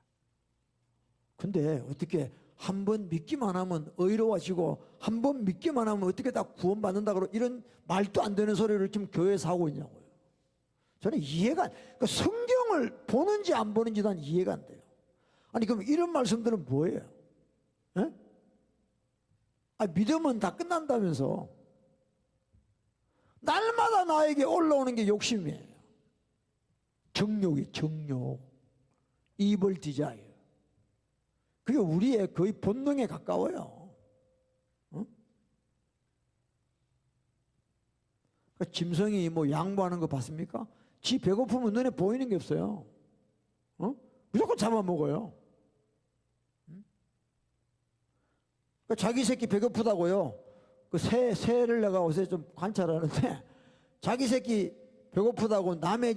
근데 어떻게 한 번 믿기만 하면 의로워지고 한 번 믿기만 하면 어떻게 다 구원받는다 그러고 이런 말도 안 되는 소리를 지금 교회에서 하고 있냐고요. 저는 이해가, 그러니까 성경을 보는지 안 보는지 난 이해가 안 돼요. 아니 그럼 이런 말씀들은 뭐예요? 에? 믿으면 다 끝난다면서. 날마다 나에게 올라오는 게 욕심이에요. 정욕이 정욕, evil desire. 그게 우리의 거의 본능에 가까워요. 그러니까 짐승이 뭐 양보하는 거 봤습니까? 지 배고프면 눈에 보이는 게 없어요. 무조건 잡아먹어요. 그러니까 자기 새끼 배고프다고요. 그 새를 내가 어제 좀 관찰하는데 자기 새끼 배고프다고 남의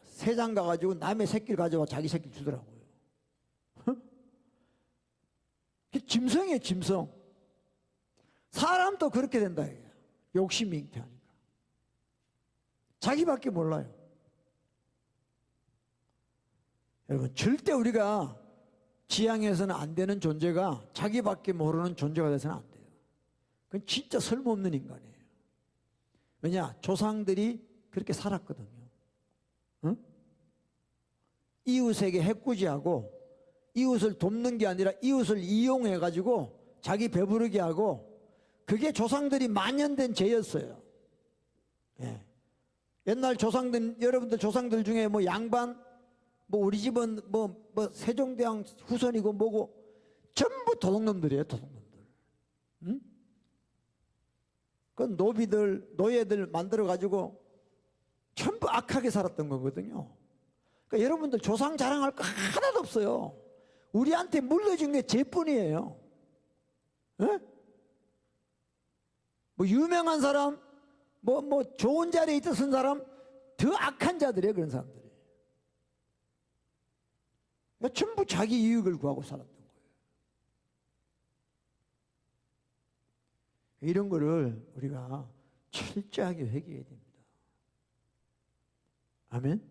새장 가가지고 남의 새끼를 가져와 자기 새끼 주더라고요. 짐승이에요, 짐승. 사람도 그렇게 된다. 욕심이 잉태하니까. 자기밖에 몰라요. 여러분, 절대 우리가 지향해서는 안 되는 존재가 자기밖에 모르는 존재가 돼서는 안 돼요. 그건 진짜 쓸모없는 인간이에요. 왜냐? 조상들이 그렇게 살았거든요. 응? 이웃에게 해꾸지하고 이웃을 돕는 게 아니라 이웃을 이용해가지고 자기 배부르게 하고, 그게 조상들이 만연된 죄였어요. 예. 옛날 조상들, 여러분들 조상들 중에 뭐 양반, 뭐 우리 집은 뭐 세종대왕 후손이고 뭐고 전부 도둑놈들이에요, 도둑놈들. 응? 그 노비들, 노예들 만들어가지고 전부 악하게 살았던 거거든요. 그러니까 여러분들 조상 자랑할 거 하나도 없어요. 우리한테 물려준 게 죄뿐이에요. 예? 뭐 유명한 사람, 뭐 좋은 자리에 있던 사람, 더 악한 자들이에요, 그런 사람들이. 그러니까 전부 자기 이익을 구하고 살았던 거예요. 이런 거를 우리가 철저하게 회개해야 됩니다. 아멘?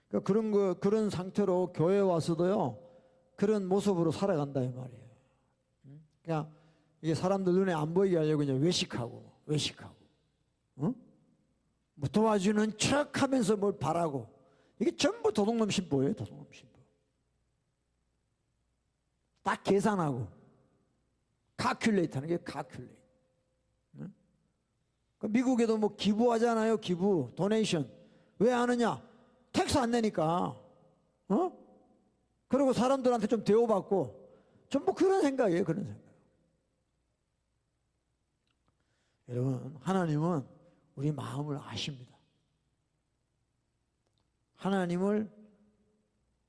그러니까 그런 상태로 교회에 와서도요, 그런 모습으로 살아간다 이 말이에요. 그냥 이게 사람들 눈에 안 보이게 하려고 그냥 외식하고, 응? 뭐 도와주는 척 하면서 뭘 바라고, 이게 전부 도둑놈 신보예요, 도둑놈 신보. 딱 계산하고, 카큘레이트 하는 게 카큘레이트. 응? 미국에도 뭐 기부하잖아요, 기부, 도네이션. 왜 하느냐? 텍스 안 내니까. 어? 그리고 사람들한테 좀 대우받고, 전부 그런 생각이에요, 그런 생각. 여러분, 하나님은 우리 마음을 아십니다. 하나님을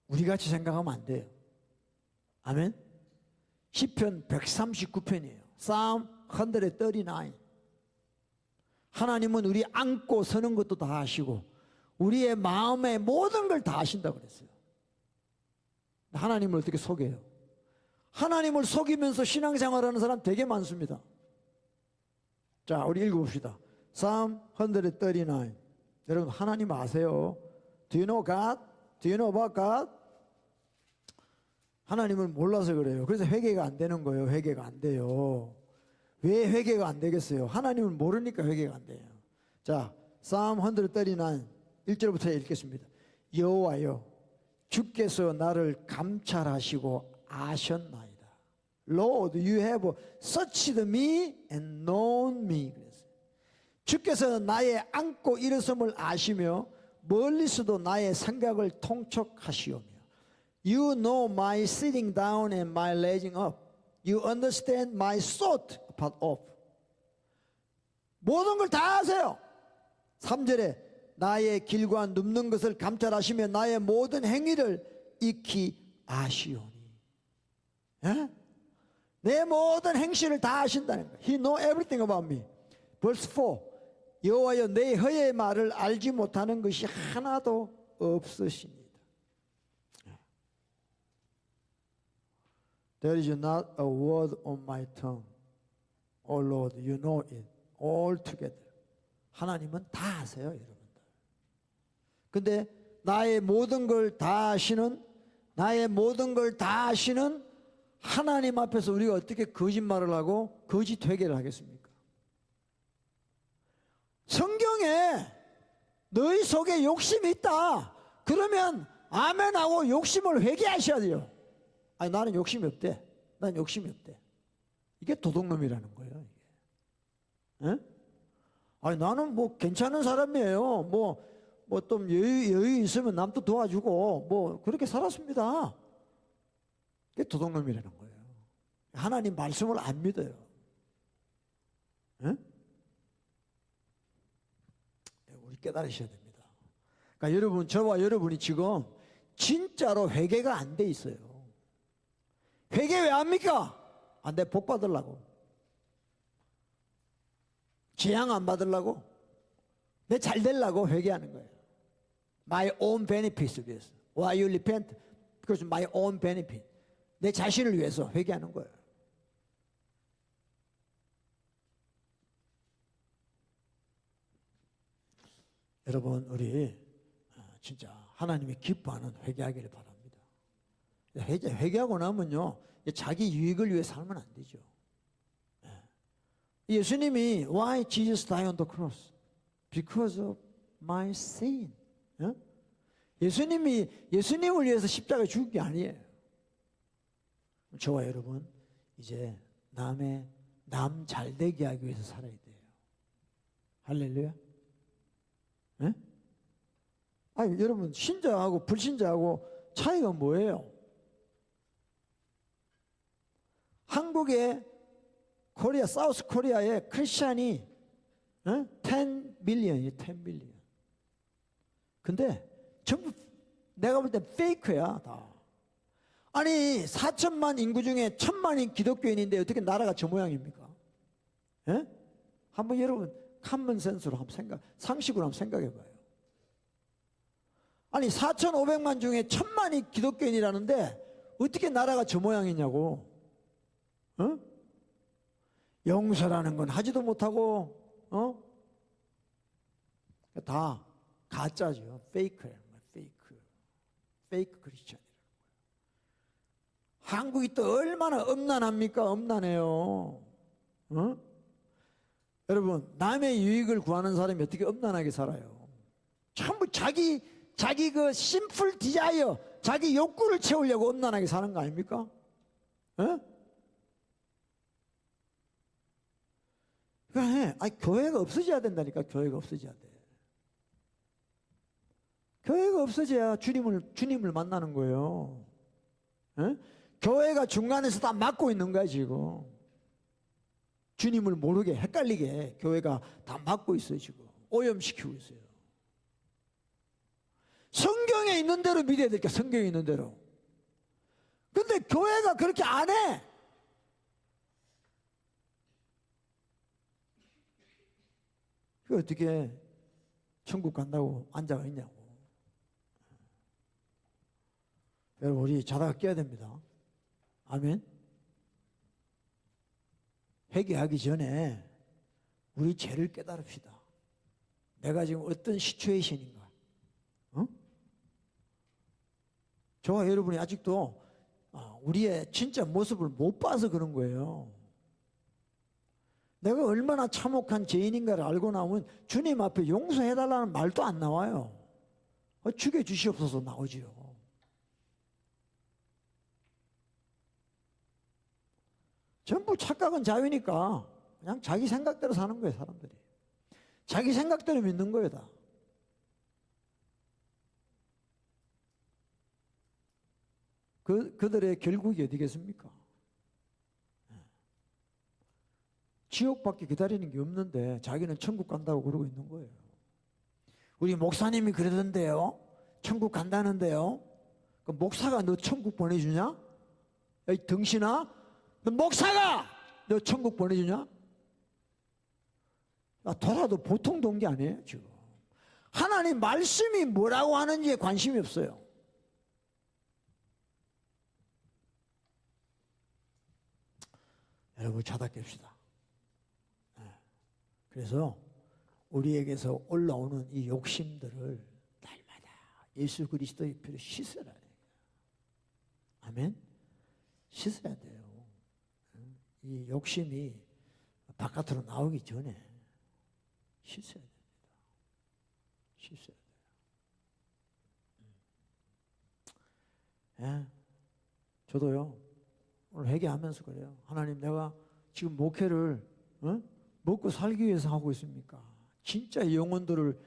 우리같이 생각하면 안 돼요. 아멘? 시편 139편이에요. Psalm 139. 하나님은 우리 앉고 서는 것도 다 아시고 우리의 마음의 모든 걸 다 아신다고 그랬어요. 하나님을 어떻게 속여요? 하나님을 속이면서 신앙생활하는 사람 되게 많습니다. 자, 우리 읽어봅시다. Psalm 139. 여러분, 하나님 아세요? Do you know God? Do you know about God? 하나님을 몰라서 그래요. 그래서 회개가 안 되는 거예요. 회개가 안 돼요. 왜 회개가 안 되겠어요? 하나님을 모르니까 회개가 안 돼요. 자, Psalm 139 1절부터 읽겠습니다. 여호와여, 주께서 나를 감찰하시고 아셨나이다. Lord, you have searched me and known me. 그랬어요. 주께서 나의 앉고 일어섬을 아시며 멀리서도 나의 생각을 통촉하시오며 You know my sitting down and my raising up. You understand my thought apart of. 모든 걸 다 아세요. 3절에 나의 길과 눕는 것을 감찰하시며 나의 모든 행위를 익히 아시오니. 예? 내 모든 행실을 다 아신다는 거예요. He knows everything about me. Verse 4. 여호와여, 내 혀의 말을 알지 못하는 것이 하나도 없으시니다. There is not a word on my tongue. Oh Lord, you know it all together. 하나님은 다 아세요, 여러분들. 근데 나의 모든 걸 다 아시는, 나의 모든 걸 다 아시는 하나님 앞에서 우리가 어떻게 거짓말을 하고 거짓 회개를 하겠습니까? 성경에 너희 속에 욕심이 있다. 그러면 아멘하고 욕심을 회개하셔야 돼요. 아니, 나는 욕심이 없대. 난 욕심이 없대. 이게 도둑놈이라는 거예요. 이게. 에? 아니, 나는 뭐 괜찮은 사람이에요. 뭐 좀 여유 있으면 남도 도와주고 뭐 그렇게 살았습니다. 이게 도둑놈이라는 거예요. 하나님 말씀을 안 믿어요. 에? 우리 깨달으셔야 됩니다. 그러니까 여러분, 저와 여러분이 지금 진짜로 회개가 안 돼 있어요. 회개 왜 합니까? 아, 내 복 받으려고. 재앙 안 받으려고. 내 잘 되려고 회개하는 거예요. My own benefit을 위해서. Why you repent? Because my own benefit. 내 자신을 위해서 회개하는 거예요. 여러분 우리 진짜 하나님이 기뻐하는 회개하기를 바랍니다. 회개하고 나면요 자기 유익을 위해 살면 안 되죠. 예수님이 Why Jesus died on the cross? Because of my sin. 예수님을 위해서 십자가에 죽은 게 아니에요. 저와 여러분 이제 남 잘되게 하기 위해서 살아야 돼요. 할렐루야. 네? 아니 여러분 신자하고 불신자하고 차이가 뭐예요? 한국의 코리아 사우스 코리아의 크리스찬이 10 빌리언이에요. 10 빌리언. 근데 전부 내가 볼 때 페이크야 다. 아니 4천만 인구 중에 1,000만이 기독교인인데 어떻게 나라가 저 모양입니까? 예? 한번 여러분 커먼센스로 한번 상식으로 한번 생각해 봐요. 아니 4,500만 중에 1,000만이 기독교인이라는데 어떻게 나라가 저 모양이냐고. 용서라는 건 하지도 못하고 다 가짜죠. 페이크예요. 페이크 크리스찬이라는 거예요. 한국이 또 얼마나 엄난합니까? 엄난해요. 여러분 남의 유익을 구하는 사람이 어떻게 엄난하게 살아요? 전부 자기 그 심플 디자이어, 자기 욕구를 채우려고 엄난하게 사는 거 아닙니까? 그래, 교회가 없어져야 된다니까. 교회가 없어져야 돼. 교회가 없어져야 주님을 만나는 거예요. 교회가 중간에서 다 막고 있는 거야 지금. 주님을 모르게 헷갈리게 교회가 다 막고 있어요 지금. 오염시키고 있어요. 성경에 있는 대로 믿어야 될까? 성경에 있는 대로. 근데 교회가 그렇게 안 해. 그 어떻게 천국 간다고 앉아가 있냐고. 여러분 우리 자다가 깨야 됩니다. 아멘. 회개하기 전에 우리 죄를 깨달읍시다. 내가 지금 어떤 시츄에이션인가. 저와 여러분이 아직도 우리의 진짜 모습을 못 봐서 그런 거예요. 내가 얼마나 참혹한 죄인인가를 알고 나면 주님 앞에 용서해달라는 말도 안 나와요. 죽여주시옵소서 나오지요. 전부 착각은 자유니까 그냥 자기 생각대로 사는 거예요. 사람들이 자기 생각대로 믿는 거예요 다. 그들의 결국이 어디겠습니까? 지옥밖에 기다리는 게 없는데 자기는 천국 간다고 그러고 있는 거예요. 우리 목사님이 그러던데요. 천국 간다는데요. 그 목사가 너 천국 보내주냐? 이 등신아, 너 목사가 너 천국 보내주냐? 돌아도 보통 돈 게 아니에요 지금. 하나님 말씀이 뭐라고 하는지에 관심이 없어요. 여러분 자다 깹시다. 그래서 우리에게서 올라오는 이 욕심들을 날마다 예수 그리스도의 피로 씻으라. 아멘. 씻어야 돼요. 이 욕심이 바깥으로 나오기 전에 씻어야 됩니다. 씻어야 돼요. 예. 저도요 오늘 회개하면서 그래요. 하나님 내가 지금 목회를 먹고 살기 위해서 하고 있습니까? 진짜 영혼들을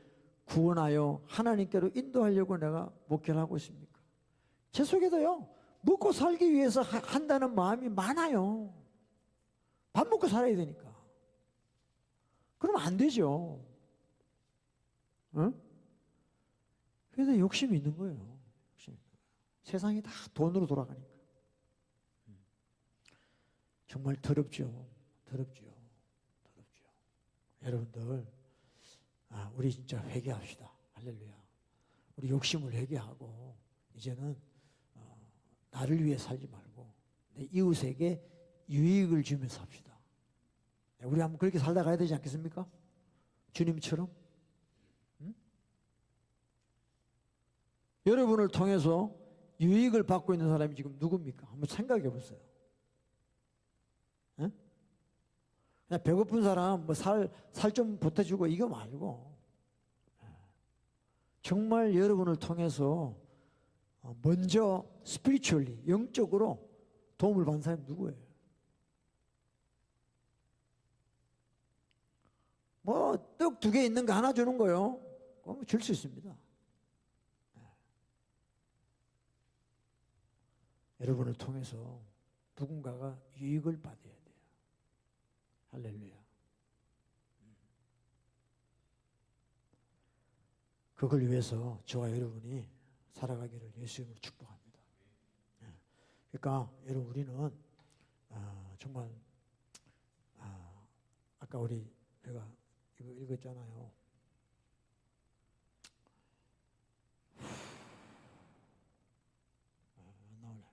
구원하여 하나님께로 인도하려고 내가 목회를 하고 있습니까? 제 속에도요 먹고 살기 위해서 한다는 마음이 많아요. 밥 먹고 살아야 되니까. 그러면 안 되죠. 그래서 욕심이 있는 거예요. 세상이 다 돈으로 돌아가니까. 정말 더럽죠. 여러분들 우리 진짜 회개합시다. 할렐루야. 우리 욕심을 회개하고 이제는 나를 위해 살지 말고 내 이웃에게 유익을 주면서 삽시다. 우리 한번 그렇게 살다 가야 되지 않겠습니까? 주님처럼. 여러분을 통해서 유익을 받고 있는 사람이 지금 누굽니까? 한번 생각해 보세요. 에? 그냥 배고픈 사람 뭐 살 좀 보태주고 이거 말고 정말 여러분을 통해서 먼저 스피리추얼리 영적으로 도움을 받는 사람이 누구예요? 뭐 떡 2개 있는 거 하나 주는 거요. 그럼 줄 수 있습니다. 여러분을 통해서 누군가가 유익을 받아야 돼요. 할렐루야. 그걸 위해서 저와 여러분이 살아가기를 예수님으로 축복합니다. 그러니까 여러분 우리는 정말 아까 내가 이거 읽었잖아요. 안 나오네.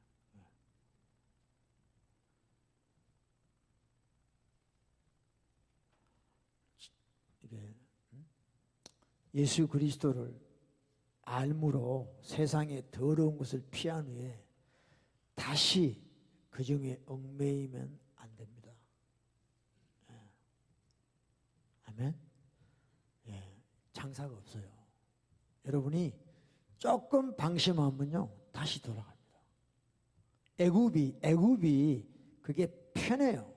이게 예수 그리스도를 알므로 세상의 더러운 것을 피한 후에 다시 그 중에 얽매이면 안 됩니다. 아멘. 장사가 없어요. 여러분이 조금 방심하면요 다시 돌아갑니다. 애굽이 그게 편해요.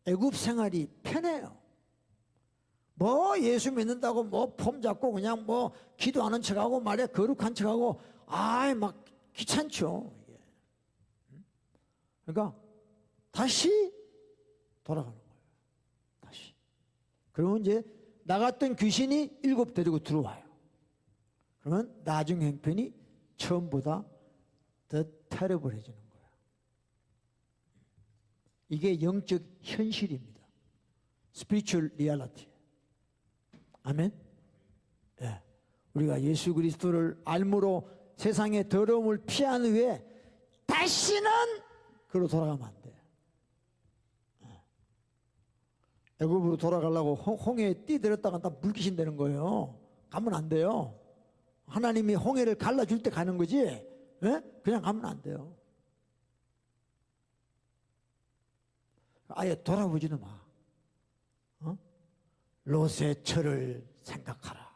애굽 생활이 편해요. 뭐 예수 믿는다고 뭐 폼 잡고 그냥 뭐 기도하는 척하고 말이야 거룩한 척하고 막 귀찮죠. 이게. 그러니까 다시 돌아가는 거예요. 다시. 그러면 이제 나갔던 귀신이 7 데리고 들어와요. 그러면 나중 형편이 처음보다 더 테러블해지는 거예요. 이게 영적 현실입니다. 스피리추얼 리얼리티. 아멘. 우리가 예수 그리스도를 알므로 세상의 더러움을 피한 후에 다시는 그로 돌아가면 안 돼. 애굽으로 돌아가려고 홍해에 뛰들었다가 다 물귀신 되는 거예요. 가면 안 돼요. 하나님이 홍해를 갈라줄 때 가는 거지. 그냥 가면 안 돼요. 아예 돌아보지는 마. 롯의 철을 생각하라.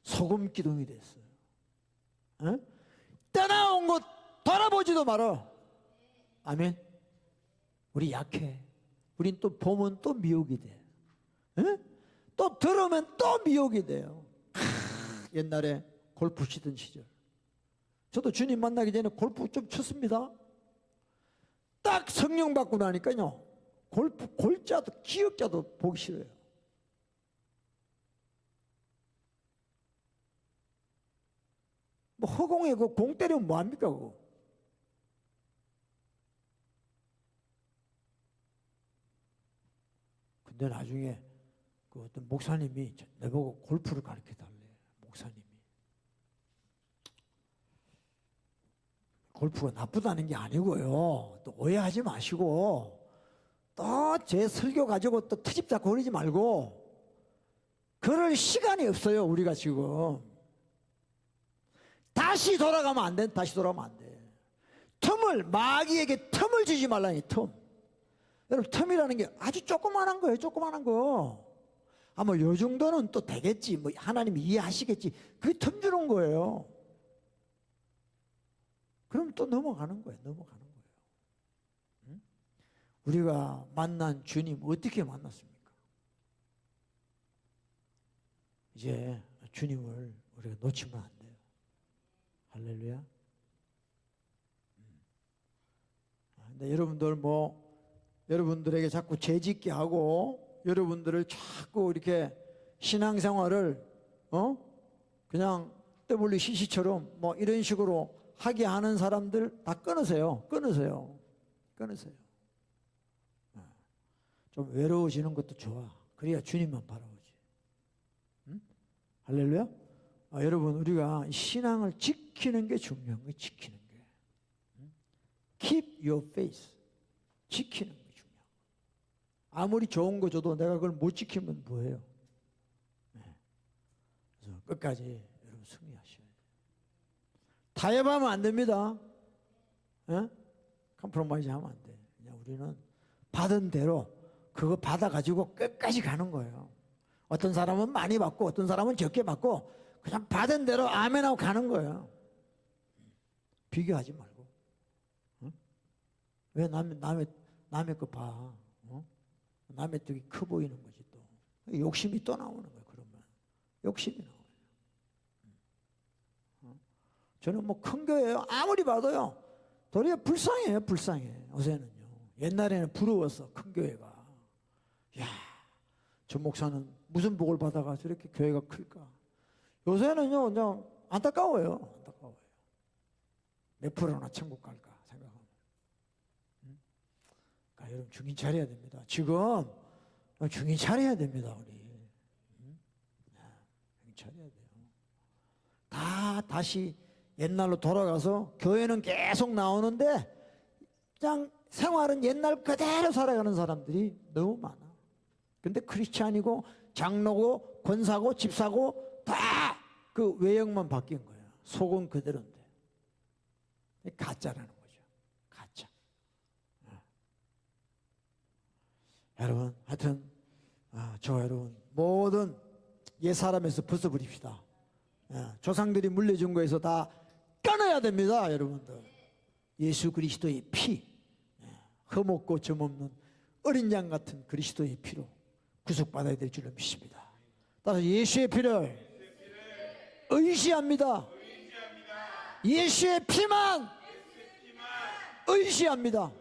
소금 기둥이 됐어요. 떠나온 곳 돌아보지도 말아. 아멘. 우리 약해. 우린 또 보면 또 미혹이 돼. 또 들으면 또 미혹이 돼요. 옛날에 골프 치던 시절. 저도 주님 만나기 전에 골프 좀 쳤습니다. 딱 성령 받고 나니까요. 골프 골자도 기역자도 보기 싫어요. 뭐 허공에 그 공 때리면 뭐합니까 그거. 근데 나중에 그 어떤 목사님이 내보고 골프를 가르쳐 달래. 목사님이. 골프가 나쁘다는 게 아니고요. 또 오해하지 마시고 또 제 설교 가지고 또 트집 잡고 그러지 말고 그럴 시간이 없어요. 우리가 지금. 다시 돌아가면 안 돼. 다시 돌아가면 안 돼. 마귀에게 틈을 주지 말라니 틈. 여러분 틈이라는 게 아주 조그만한 거예요. 조그만한 거. 뭐 요 정도는 또 되겠지. 뭐 하나님이 이해하시겠지. 그게 틈 주는 거예요. 그럼 또 넘어가는 거예요. 넘어가는 거예요. 우리가 만난 주님 어떻게 만났습니까? 이제 주님을 우리가 놓치면 안 돼요. 할렐루야. 근데 여러분들에게 자꾸 죄짓게 하고 여러분들을 자꾸 이렇게 신앙생활을 그냥 WCC처럼 뭐 이런 식으로 하게 하는 사람들 다 끊으세요. 끊으세요. 좀 외로워지는 것도 좋아. 그래야 주님만 바라보지. 할렐루야. 여러분 우리가 신앙을 지키는 게 중요한 거예요. 지키는 게. Keep your faith. 지키는 게 중요한 거예요. 아무리 좋은 거 줘도 내가 그걸 못 지키면 뭐예요? 그래서 끝까지 여러분 승리하셔야 돼요. 타협하면 안 됩니다. 컴프로마이즈 하면 안 돼. 그냥 우리는 받은 대로 그거 받아가지고 끝까지 가는 거예요. 어떤 사람은 많이 받고 어떤 사람은 적게 받고 그냥 받은 대로 아멘하고 가는 거예요. 비교하지 말고. 왜 남의 거 봐? 남의 떡이 커 보이는 거지 또. 욕심이 또 나오는 거예요. 그러면 욕심이 나와요. 저는 뭐 큰 교회예요. 아무리 봐도요. 도리어 불쌍해요. 불쌍해. 요새는요. 옛날에는 부러웠어. 큰 교회가. 야, 저 목사는 무슨 복을 받아가 저렇게 교회가 클까? 요새는요. 그냥 안타까워요. 안타까워요. 몇 프로나 천국 갈까 생각하면. 그러니까 여러분 중인 차려야 됩니다. 지금 중인 차려야 됩니다. 우리. 중인 차려야 돼요. 다시 옛날로 돌아가서 교회는 계속 나오는데 그냥 생활은 옛날 그대로 살아가는 사람들이 너무 많아. 근데 크리스찬이고 장로고 권사고 집사고 다 그 외형만 바뀐 거야. 속은 그대로인데. 가짜라는 거죠. 가짜. 여러분 하여튼 저 여러분 모든 옛사람에서 벗어버립시다. 조상들이 물려준 거에서 다 끊어야 됩니다. 여러분들 예수 그리스도의 피, 흠없고 점없는 어린 양 같은 그리스도의 피로 구속받아야 될 줄로 믿습니다. 따라서 예수의 피를 의지합니다. 예수의 피만 의지합니다.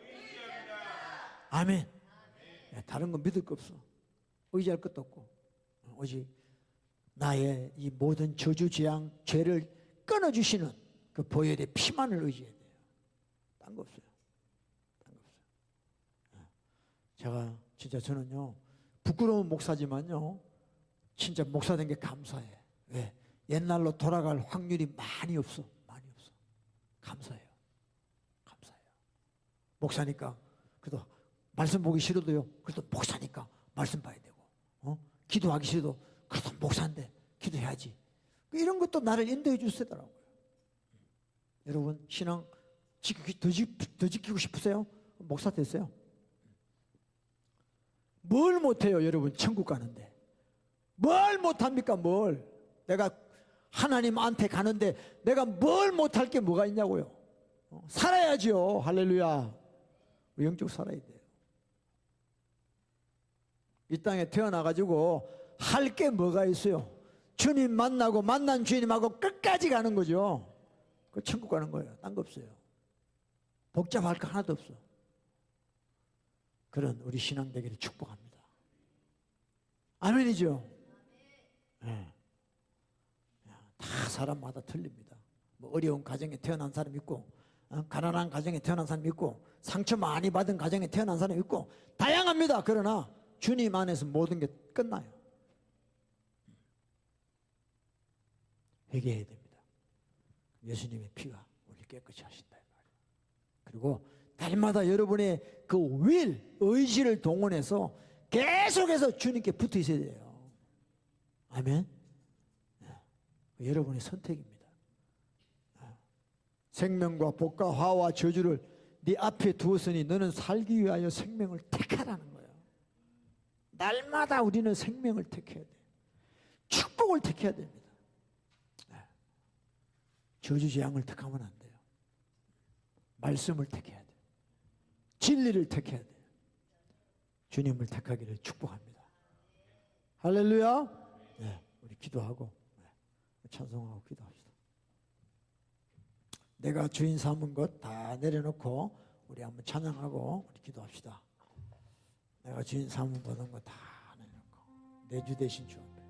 아멘. 다른 건 믿을 거 없어. 의지할 것도 없고 오직 나의 이 모든 저주 재앙 죄를 끊어주시는 그 보혈의 피만을 의지해야 돼요. 딴 거 없어요. 딴 거 없어요. 제가 진짜 저는요 부끄러운 목사지만요 진짜 목사 된 게 감사해. 왜? 옛날로 돌아갈 확률이 많이 없어. 많이 없어. 감사해요. 감사해요. 목사니까 그래도 말씀 보기 싫어도요 그래도 목사니까 말씀 봐야 되고 기도하기 싫어도 그래도 목사인데 기도해야지. 이런 것도 나를 인도해 주시더라고요. 여러분 신앙 더 지키고 싶으세요? 목사 됐어요. 뭘 못해요 여러분 천국 가는데. 뭘 못합니까 뭘. 내가 하나님한테 가는데 내가 뭘 못할 게 뭐가 있냐고요. 살아야죠. 할렐루야. 영적 살아야 돼요. 이 땅에 태어나가지고 할 게 뭐가 있어요. 주님 만나고 만난 주님하고 끝까지 가는 거죠. 그 천국 가는 거예요. 딴 거 없어요. 복잡할 거 하나도 없어. 그런 우리 신앙 되기를 축복합니다. 아멘이죠. 네. 다 사람마다 틀립니다. 뭐 어려운 가정에 태어난 사람 있고 가난한 가정에 태어난 사람 있고 상처 많이 받은 가정에 태어난 사람 있고 다양합니다. 그러나 주님 안에서 모든 게 끝나요. 회개해야 됩니다. 예수님의 피가 우리 깨끗이 하신다. 그리고 날마다 여러분의 그 의지를 동원해서 계속해서 주님께 붙어 있어야 돼요. 아멘. 여러분의 선택입니다. 생명과 복과 화와 저주를 네 앞에 두었으니 너는 살기 위하여 생명을 택하라는 거예요. 날마다 우리는 생명을 택해야 돼요. 축복을 택해야 됩니다. 저주 재앙을 택하면 안 돼요. 말씀을 택해야 돼요. 진리를 택해야 돼요. 주님을 택하기를 축복합니다. 할렐루야. 네, 우리 기도하고 찬송하고 기도합시다. 내가 주인 삼은 것 다 내려놓고 우리 한번 찬양하고 우리 기도합시다. 내가 주인 삼은 모든 것 다 내려놓고 내 주 대신 주 앞에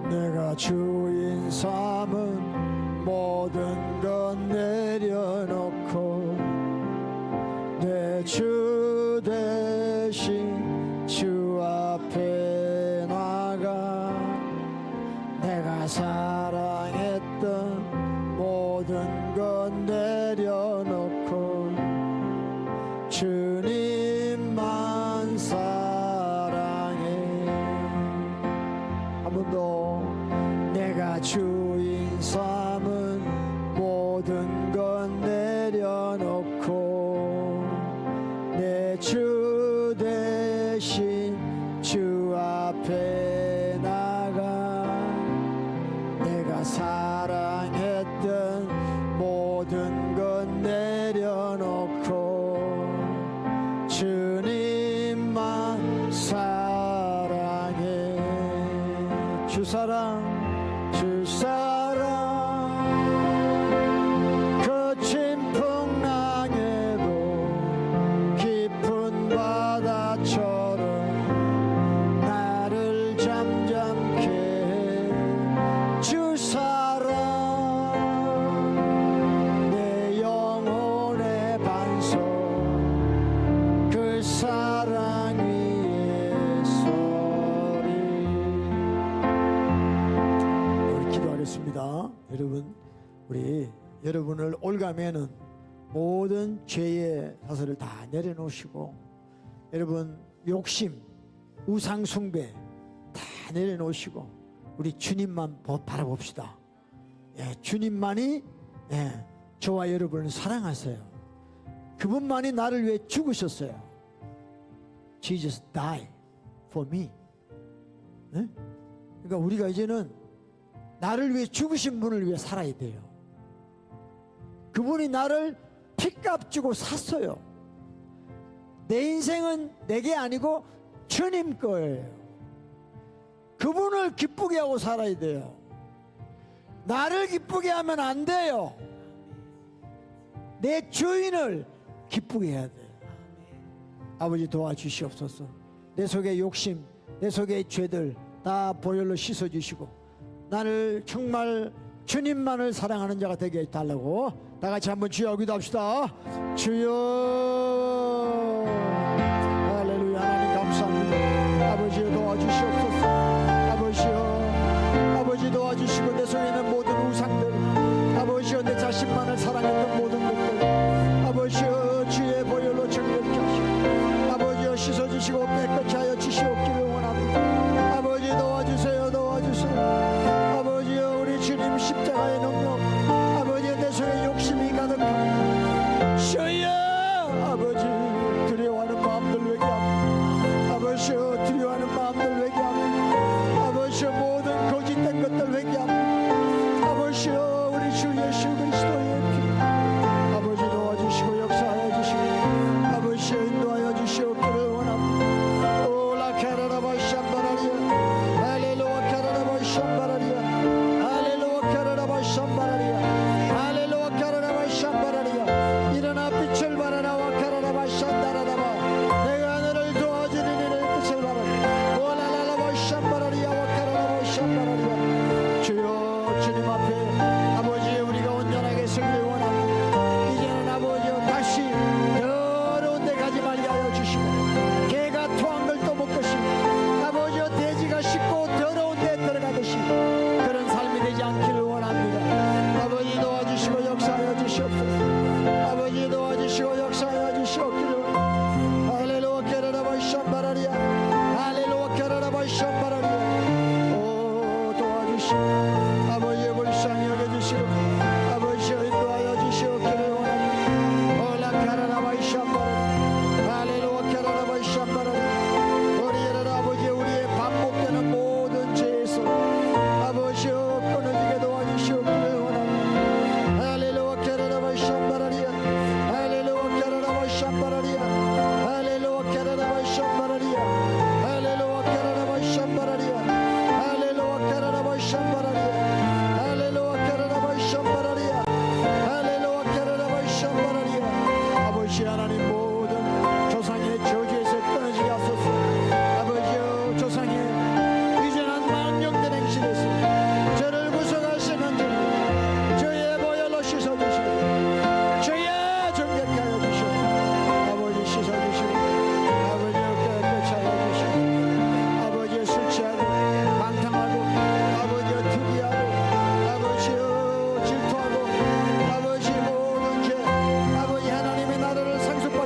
내가 주인 삼은 모든 것 내려놓고 내 주 대신 주 앞에 나가 내가 사랑했던 모든 것 내려놓고 주님만 사랑해. 한 번 더. 내가 주인 삼은 모든 건 내려놓고 내 주 대신 주 앞에 나가 내가 사랑했던 모든 건 내려놓고 주님만 사랑해. 주 사랑 주 사랑 거친 풍랑에도 깊은 바다처럼 나를 잠잠케 해. 주 사랑 내 영혼의 반석 그 사랑 위에 서리. 우리 기도하겠습니다. 여러분, 우리 여러분을 올가매는 모든 죄의 사슬을 다 내려놓으시고 여러분 욕심, 우상 숭배 다 내려놓으시고 우리 주님만 바라봅시다. 예, 주님만이 저와 여러분을 사랑하세요. 그분만이 나를 위해 죽으셨어요. Jesus died for me. 예? 그러니까 우리가 이제는 나를 위해 죽으신 분을 위해 살아야 돼요. 그분이 나를 피값 주고 샀어요. 내 인생은 내게 아니고 주님 거예요. 그분을 기쁘게 하고 살아야 돼요. 나를 기쁘게 하면 안 돼요. 내 주인을 기쁘게 해야 돼요. 아버지 도와주시옵소서. 내 속의 욕심, 내 속의 죄들 다 보혈로 씻어주시고 나를 정말 주님만을 사랑하는 자가 되게 해달라고 다 같이 한번 주여 기도합시다. 주여. 할렐루야. 하나님 감사합니다. 아버지여 도와주시옵소서. 아버지여, 아버지 도와주시고 내 속에 있는 모든 우상들, 아버지여 내 자신만을 사랑했던 모든 것들, 아버지여 주의 보혈로 정결케 하시고 아버지여 씻어주시고 깨끗이 하여 주시옵기를 원합니다. 아버지 도와주세요. 도와주세요. 아버지여 우리 주님 십자가의 능력, 아버지여 내 속에 욕심이 가득한 주여, 아버지 두려워하는 마음들 외게 합니다. 아버지여 두려워하는 마음들 외게 합니다. 아버지여 모든 거짓된 것들 외게 합니다. 아버지여 우리 주 예수 그리스도의 피, 아버지 도와주시고 역사하여 주시고 아버지여 인도하여 주시옵기를 원합니다. 오라 카라라바 샴바라리아 할렐루야 카라라바 샴바라리아 할렐루야 카라라바 샴바라리아 할렐루야 카라라바 샴바라리아 일어나 빛을 발하나와 카라라바 샴다라라바 내가 하늘을 도와주는 이의 뜻을 바라 오라라라바 샴바라리아와 카라라바 샴바라리아. 주여 주님 앞에 아버지 우리가 온전하게 서기를 원합니다. 이제는 아버지여 다시 더러운 데 가지 말게 하여 주시고 개가 토한 걸 또 먹듯이 아버지여 돼지가 씻고 더러운 데 들어가듯이 그런 삶이 되지 않기를 원합니다. 아버지 도와주시고 역사하여 주시옵소서. 아버지 도와주시고 역사하여 주시옵기를 원합니다. 할렐루야 케라라바 샴바라리아 할렐루야 케라라바 샴바라리아. 오 도와주시고 아버지의 불쌍히 여겨주시고 아버지여 인도하여 주시옵기를 원합니다. 올라 카라라바 샴바라리아 할렐루야 케라라바 샴바라리아. 우리 여러 아버지 우리의 반복되는 모든 죄에서 아버지여 끊어지게 도와주시옵기를 원합니다. 할렐루야 케라라바 샴바라리아 할렐루야 케라라바 샴바라리아 할렐루야 케라라바 샴바라리아 할렐루야 케라라바 샴바라리아 할렐루야 케라라바 샴바라리아 할렐루야 케라라바 샴바라리아 할렐루야 케라라바 샴바라리아. 아버지 하나님 모든 조상의 저주에서 끊어지게 하소서. 아버지여 조상의 이전한 망령된 행실에서 저를 구속하시는 주님 저의 보혈로 씻어주시고 저의 정결케 하여 주시고 아버지 씻어주시고 아버지여 깨끗이 하여 주시고 아버지여 술 취하고 방탕하고 아버지여 투기하고 아버지여 질투하고 아버지 모든 죄 아버지 하나님의 나라를 상속받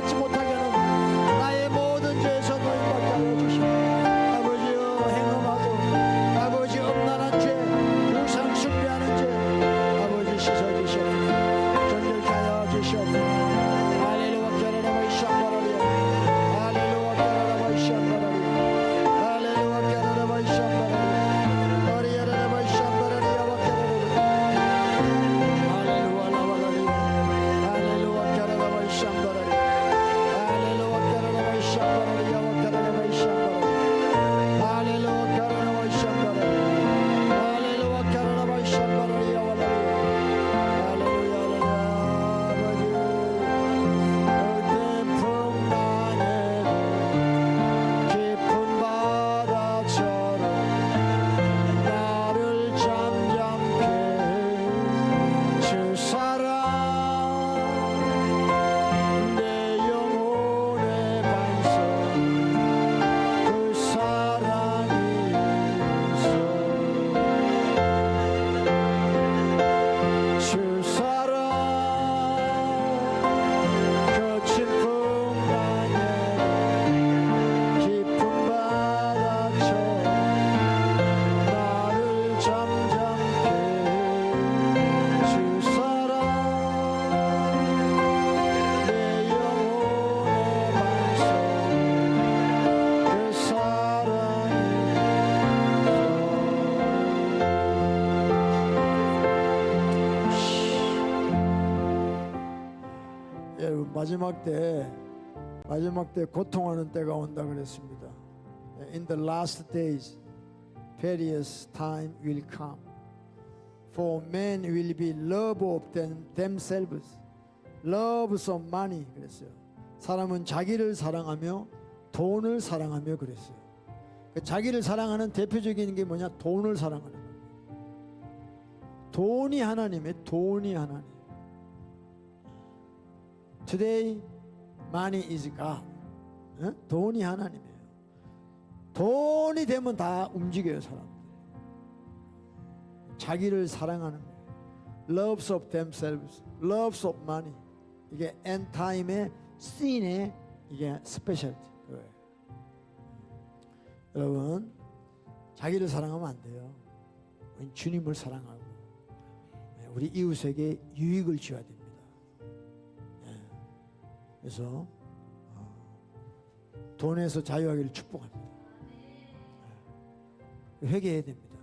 마지막 때 고통하는 때가 온다 그랬습니다. In the last days, various time will come. For men will be love of themselves, loves of money 그랬어요. 사람은 자기를 사랑하며 돈을 사랑하며 그랬어요. 자기를 사랑하는 대표적인 게 뭐냐? 돈을 사랑하는 거예요. 돈이 하나님이에요. 돈이 하나님. Today, money is God. 돈이 하나님이에요. 돈이 되면 다 움직여요, 사람들. 자기를 사랑하는 거예요. Loves of themselves, loves of money. 이게 end time의 씬의 이게 스페셜티. 여러분, 자기를 사랑하면 안 돼요. 주님을 사랑하고 우리 이웃에게 유익을 줘야 됩니다. 그래서 돈에서 자유하기를 축복합니다. 회개해야 됩니다.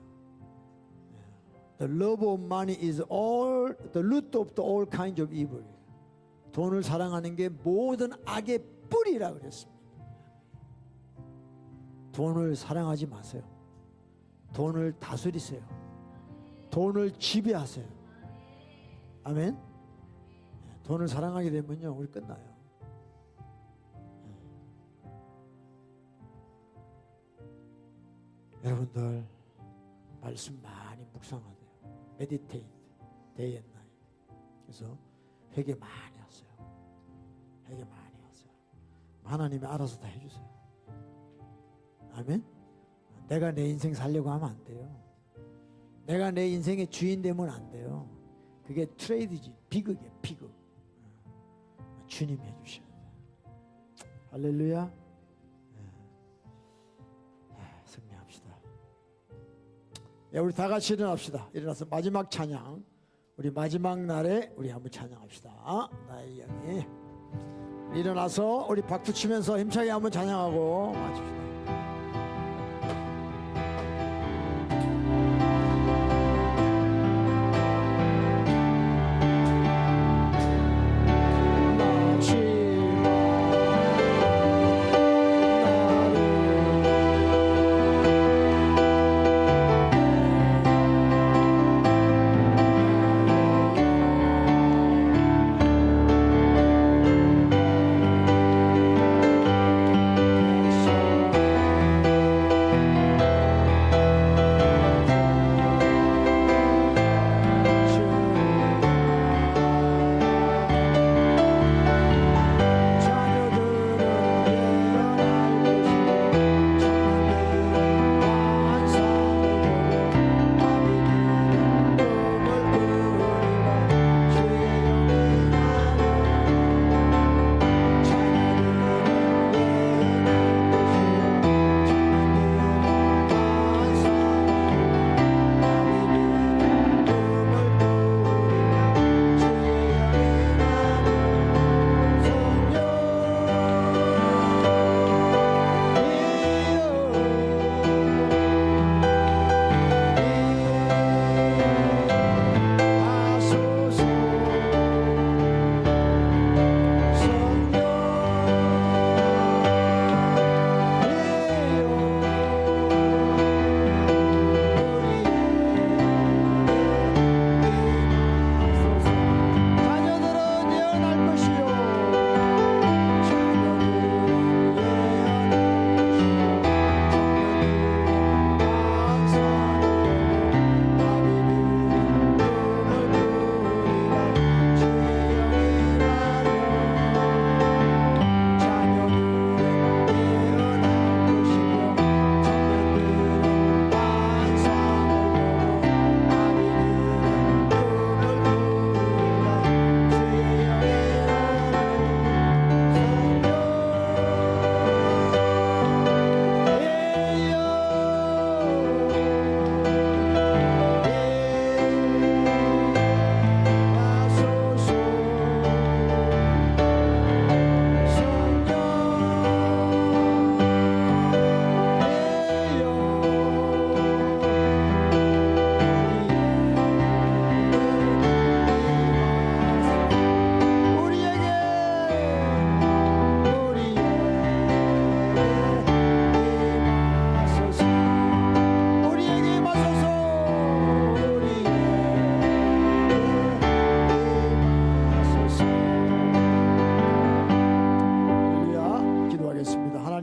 The love of money is all the root of the all kinds of evil. 돈을 사랑하는 게 모든 악의 뿌리라 그랬습니다. 돈을 사랑하지 마세요. 돈을 다스리세요. 돈을 지배하세요. 아멘. 돈을 사랑하게 되면요, 우리 끝나요. 여러분들 말씀 많이 묵상하세요. 메디테이트 데이 앤 나잇. 그래서 회개 많이 하세요. 회개 많이 하세요. 하나님이 알아서 다 해주세요. 아멘. 내가 내 인생 살려고 하면 안 돼요. 내가 내 인생의 주인 되면 안 돼요. 그게 트레이드지, 비극이에요. 비극. 주님이 해주셔야 돼요. 할렐루야. 승리합시다. 우리 다 같이 일어납시다. 일어나서 마지막 찬양, 우리 마지막 날에 우리 한번 찬양합시다. 나의 영이. 일어나서 우리 박수 치면서 힘차게 한번 찬양하고 마칩시다.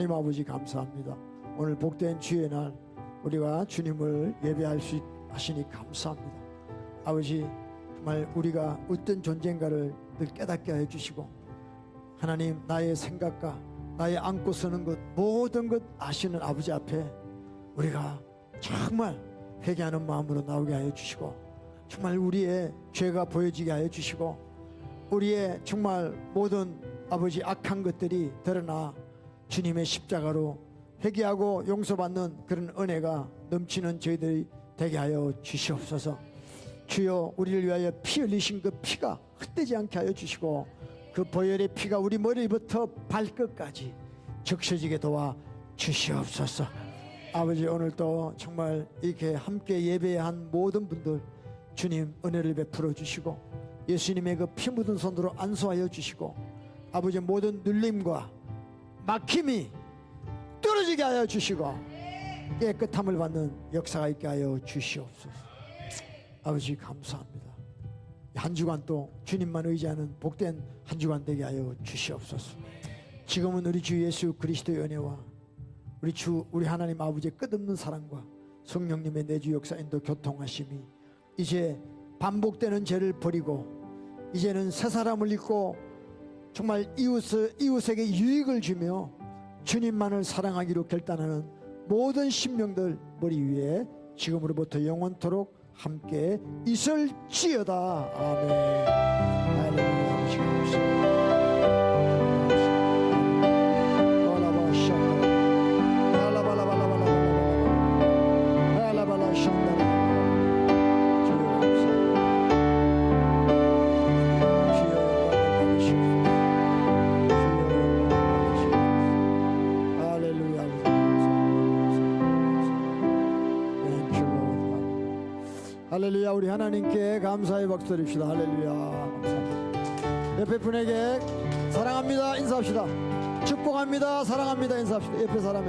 하나님 아버지 감사합니다. 오늘 복된 주의 날 우리가 주님을 예배할 수 하시니 감사합니다. 아버지, 정말 우리가 어떤 존재인가를 늘 깨닫게 하여 주시고, 하나님, 나의 생각과 나의 안고 서는 것 모든 것 아시는 아버지 앞에 우리가 정말 회개하는 마음으로 나오게 하여 주시고, 정말 우리의 죄가 보여지게 하여 주시고, 우리의 정말 모든 아버지 악한 것들이 드러나 주님의 십자가로 회개하고 용서받는 그런 은혜가 넘치는 저희들이 되게 하여 주시옵소서. 주여, 우리를 위하여 피 흘리신 그 피가 헛되지 않게 하여 주시고, 그 보혈의 피가 우리 머리부터 발끝까지 적셔지게 도와 주시옵소서. 아버지, 오늘도 정말 이렇게 함께 예배한 모든 분들 주님 은혜를 베풀어 주시고, 예수님의 그 피 묻은 손으로 안수하여 주시고, 아버지 모든 눌림과 막힘이 떨어지게 하여 주시고, 깨끗함을 받는 역사가 있게 하여 주시옵소서. 아버지 감사합니다. 한 주간 또 주님만 의지하는 복된 한 주간 되게 하여 주시옵소서. 지금은 우리 주 예수 그리스도의 은혜와 우리 하나님 아버지의 끝없는 사랑과 성령님의 내주 역사 인도 교통하심이 이제 반복되는 죄를 버리고 이제는 새 사람을 입고 정말 이웃에게 유익을 주며 주님만을 사랑하기로 결단하는 모든 심령들 머리 위에 지금으로부터 영원토록 함께 있을지어다. 아멘. 할렐루야. 할렐루야. 우리 하나님께 감사의 박수 드립시다. 할렐루야. 감사합니다. 옆에 분에게 사랑합니다 인사합시다. 축복합니다 사랑합니다 인사합시다. 옆에 사람